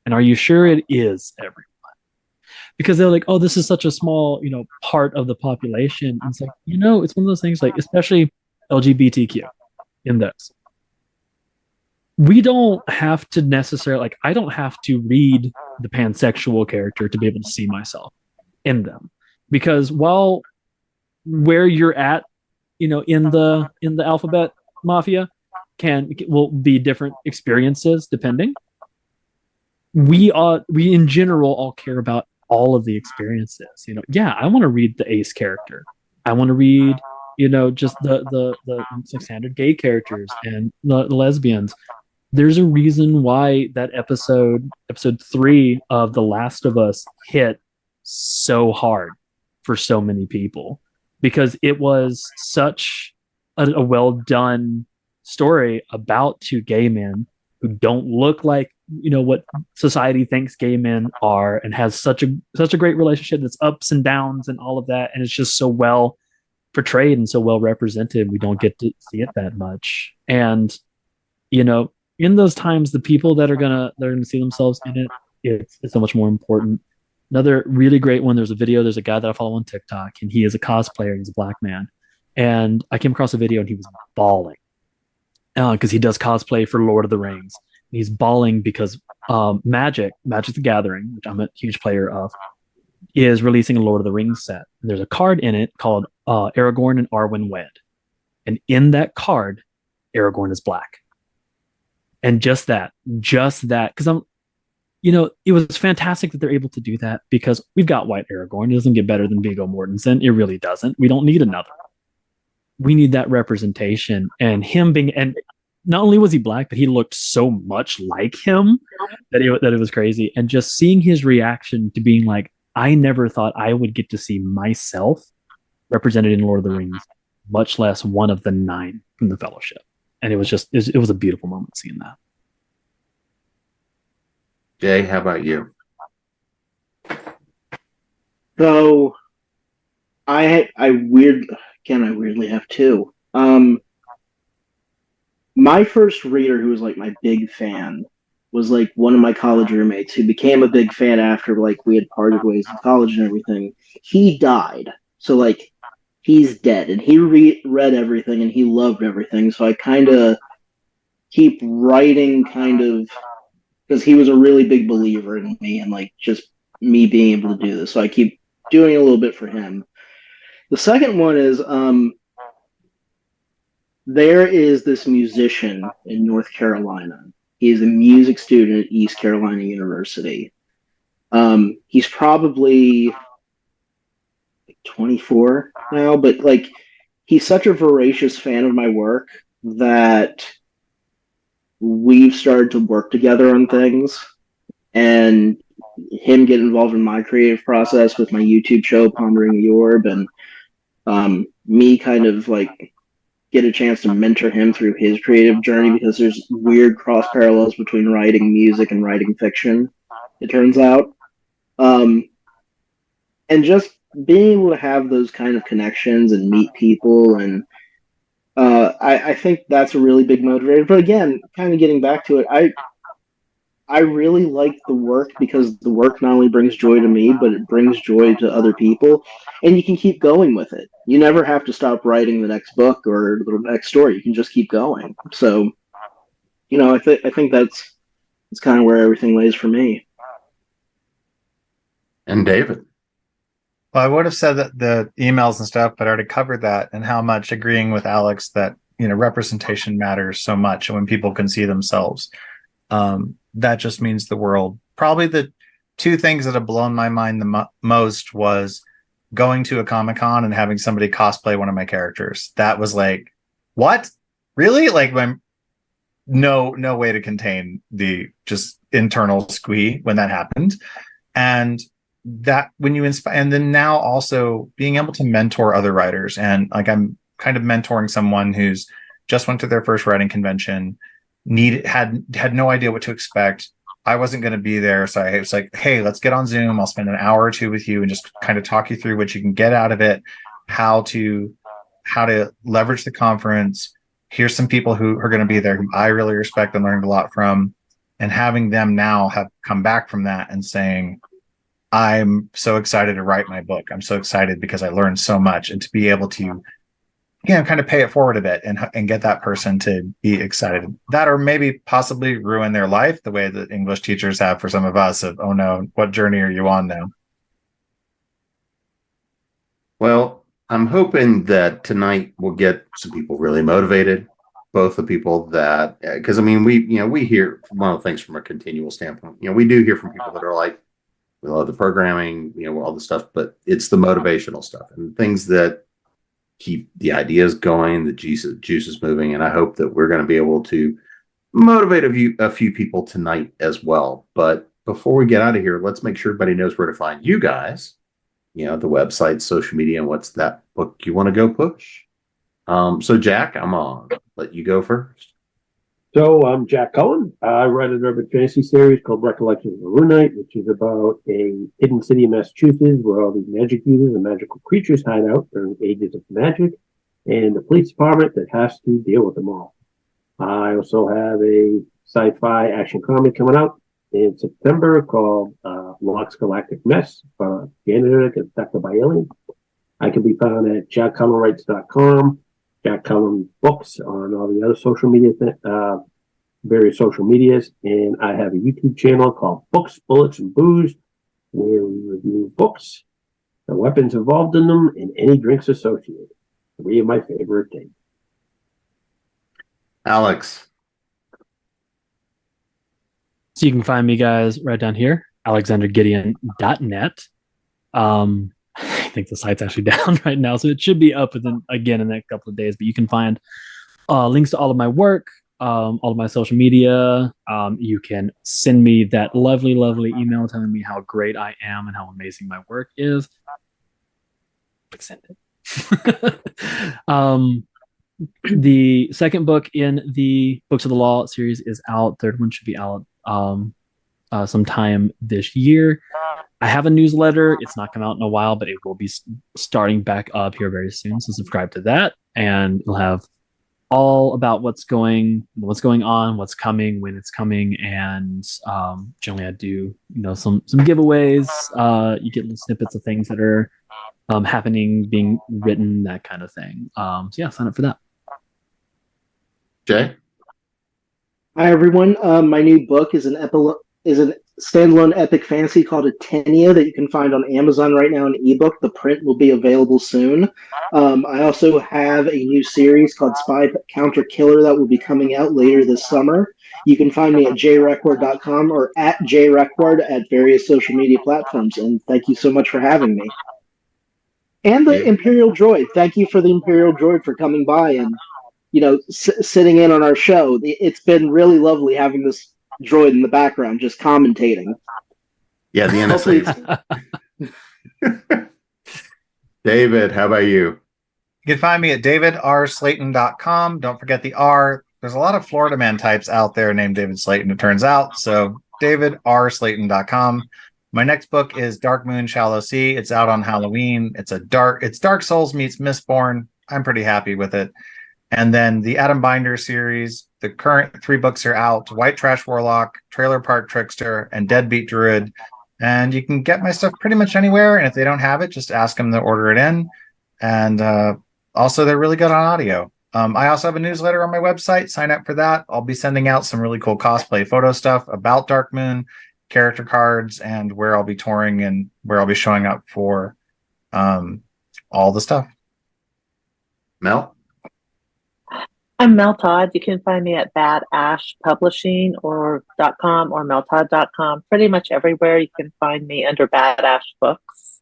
And are you sure it is everyone? Because they're like, oh, this is such a small, part of the population. And it's like, it's one of those things, like, especially LGBTQ in this. We don't have to necessarily, like, I don't have to read the pansexual character to be able to see myself in them. Because while where you're at, in the alphabet mafia will be different experiences depending. We in general all care about all of the experiences. I want to read the ace character. I want to read, just the standard gay characters and the lesbians. There's a reason why that episode 3 of The Last of Us hit so hard for so many people, because it was such a well done story about two gay men who don't look like what society thinks gay men are, and has such a great relationship that's ups and downs and all of that, and it's just so well portrayed and so well represented. We don't get to see it that much, and in those times, the people that are gonna see themselves in it, it's so much more important. Another really great one, there's a guy that I follow on TikTok, and he is a cosplayer. He's a black man, and I came across a video and he was bawling because he does cosplay for Lord of the Rings. And he's bawling because Magic the Gathering, which I'm a huge player of, is releasing a Lord of the Rings set. And there's a card in it called Aragorn and Arwen Wed, and in that card, Aragorn is black. And just that, because it was fantastic that they're able to do that, because we've got white Aragorn. It doesn't get better than Viggo Mortensen. It really doesn't. We don't need another. We need that representation. And and not only was he black, but he looked so much like him that it was crazy. And just seeing his reaction to being like, I never thought I would get to see myself represented in Lord of the Rings, much less one of the 9 from the Fellowship. And it was a beautiful moment seeing that. Jay, how about you? So, I weirdly have 2. My first reader who was like my big fan was like one of my college roommates who became a big fan after like we had parted ways in college and everything. He died. So like he's dead, and he read everything and he loved everything. So I kind of keep writing because he was a really big believer in me and like just me being able to do this. So I keep doing a little bit for him. The second one is there is this musician in North Carolina. He is a music student at East Carolina University. He's probably like 24 now, but like he's such a voracious fan of my work that we've started to work together on things, and him get involved in my creative process with my YouTube show, Pondering the Orb, and me kind of like get a chance to mentor him through his creative journey because there's weird cross parallels between writing music and writing fiction, it turns out. And just being able to have those kind of connections and meet people, and I think that's a really big motivator. But again, kind of getting back to it, I really like the work because the work not only brings joy to me, but it brings joy to other people, and you can keep going with it. You never have to stop writing the next book or the next story. You can just keep going. So, I think that's kind of where everything lays for me. And David. Well, I would have said that the emails and stuff, but I already covered that and how much agreeing with Alex that, representation matters so much. And when people can see themselves, that just means the world. Probably the two things that have blown my mind the most was going to a Comic-Con and having somebody cosplay one of my characters. That was like, what? Really? Like when no way to contain the just internal squee when that happened. And that when you inspire, and then now also being able to mentor other writers, and like I'm kind of mentoring someone who's just went to their first writing convention, had no idea what to expect. I wasn't going to be there, so I was like, hey, let's get on Zoom. I'll spend an hour or two with you and just kind of talk you through what you can get out of it, how to leverage the conference. Here's some people who are going to be there who I really respect and learned a lot from, and having them now have come back from that and saying, I'm so excited to write my book. I'm so excited because I learned so much, and to be able to, kind of pay it forward a bit and get that person to be excited. That, or maybe possibly ruin their life the way that English teachers have for some of us of, oh no, what journey are you on now? Well, I'm hoping that tonight we'll get some people really motivated. Both the people that, because I mean, we hear one of the things from a continual standpoint. We do hear from people that are like, we love the programming, all the stuff, but it's the motivational stuff and things that keep the ideas going, the juices moving. And I hope that we're going to be able to motivate a few people tonight as well. But before we get out of here, let's make sure everybody knows where to find you guys, the website, social media, and what's that book you want to go push. So Jack, I'm on. Let you go first. So I'm Jack Cullen. I write an urban fantasy series called Recollections of a Rune Knight, which is about a hidden city in Massachusetts where all these magic users and magical creatures hide out during ages of magic, and the police department that has to deal with them all. I also have a sci-fi action comic coming out in September called Locke's Galactic Mess, janitor gets abducted by aliens. I can be found at jackcullenwrites.com. Jack Cullen Books on all the other social media, various social medias, and I have a YouTube channel called Books, Bullets, and Booze, where we review books, the weapons involved in them, and any drinks associated. 3 of my favorite things. Alex. So you can find me, guys, right down here, alexandergideon.net. I think the site's actually down right now, so it should be up in the next couple of days. But you can find links to all of my work, all of my social media. You can send me that lovely email telling me how great I am and how amazing my work is. Send it. The second book in the Books of the Law series is out. Third one should be out sometime this year. I have a newsletter. It's not come out in a while, but it will be starting back up here very soon. So subscribe to that, and you'll have all about what's going on, what's coming, when it's coming, and generally I do some giveaways. You get little snippets of things that are happening, being written, that kind of thing. So yeah, sign up for that. Jay. Hi everyone. My new book is an standalone epic fantasy called Atenia that you can find on Amazon right now in ebook. The print will be available soon. I also have a new series called Spy Counter Killer that will be coming out later this summer. You can find me at jrequard.com or at jrequard at various social media platforms. And thank you so much for having me. And the Imperial Droid. Thank you for the Imperial Droid for coming by and, sitting in on our show. It's been really lovely having this droid in the background just commentating. Yeah, the NSA. David, how about you? You can find me at davidslayton.com. Don't forget the R. There's a lot of Florida man types out there named David Slayton, it turns out. So davidslayton.com. My next book is Dark Moon, Shallow Sea. It's out on Halloween. It's Dark Souls meets Mistborn. I'm pretty happy with it. And then the Adam Binder series, the current 3 books are out: White Trash Warlock, Trailer Park Trickster, and Deadbeat Druid. And you can get my stuff pretty much anywhere. And if they don't have it, just ask them to order it in. And also, they're really good on audio. I also have a newsletter on my website. Sign up for that. I'll be sending out some really cool cosplay photo stuff about Dark Moon, character cards, and where I'll be touring and where I'll be showing up for all the stuff. Mel? I'm Mel Todd. You can find me at Bad Ash Publishing or .com or meltodd.com. Pretty much everywhere you can find me under Bad Ash Books.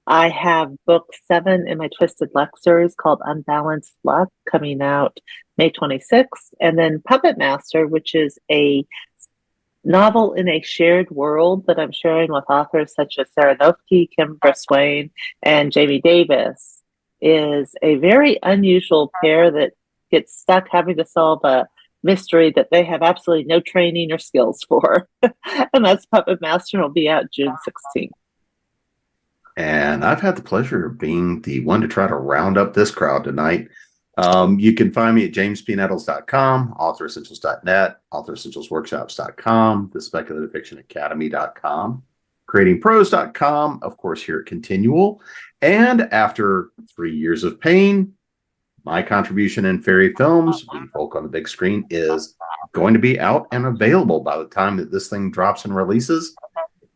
I have book 7 in my Twisted Luck series called Unbalanced Luck coming out May 26th. And then Puppet Master, which is a novel in a shared world that I'm sharing with authors such as Sarah Noffke, Kim Swain, and Jamie Davis, is a very unusual pair that gets stuck having to solve a mystery that they have absolutely no training or skills for. And that's Puppet Master, and will be out June 16th. And I've had the pleasure of being the one to try to round up this crowd tonight. You can find me at jamespnettles.com, authoressentials.net, authoressentialsworkshops.com, thespeculative-fiction-academy.com, creatingprose.com, of course, here at ConTinual. And after 3 years of pain, my contribution in fairy films, We Folk on the Big Screen, is going to be out and available by the time that this thing drops and releases.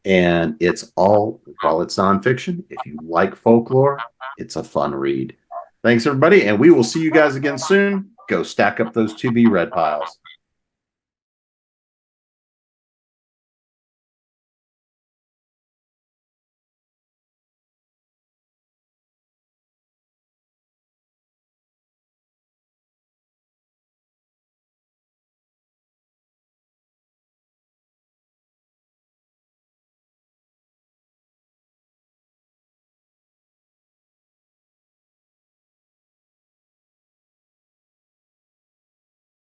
And it's all, while it's nonfiction, if you like folklore, it's a fun read. Thanks, everybody, and we will see you guys again soon. Go stack up those to-be read piles.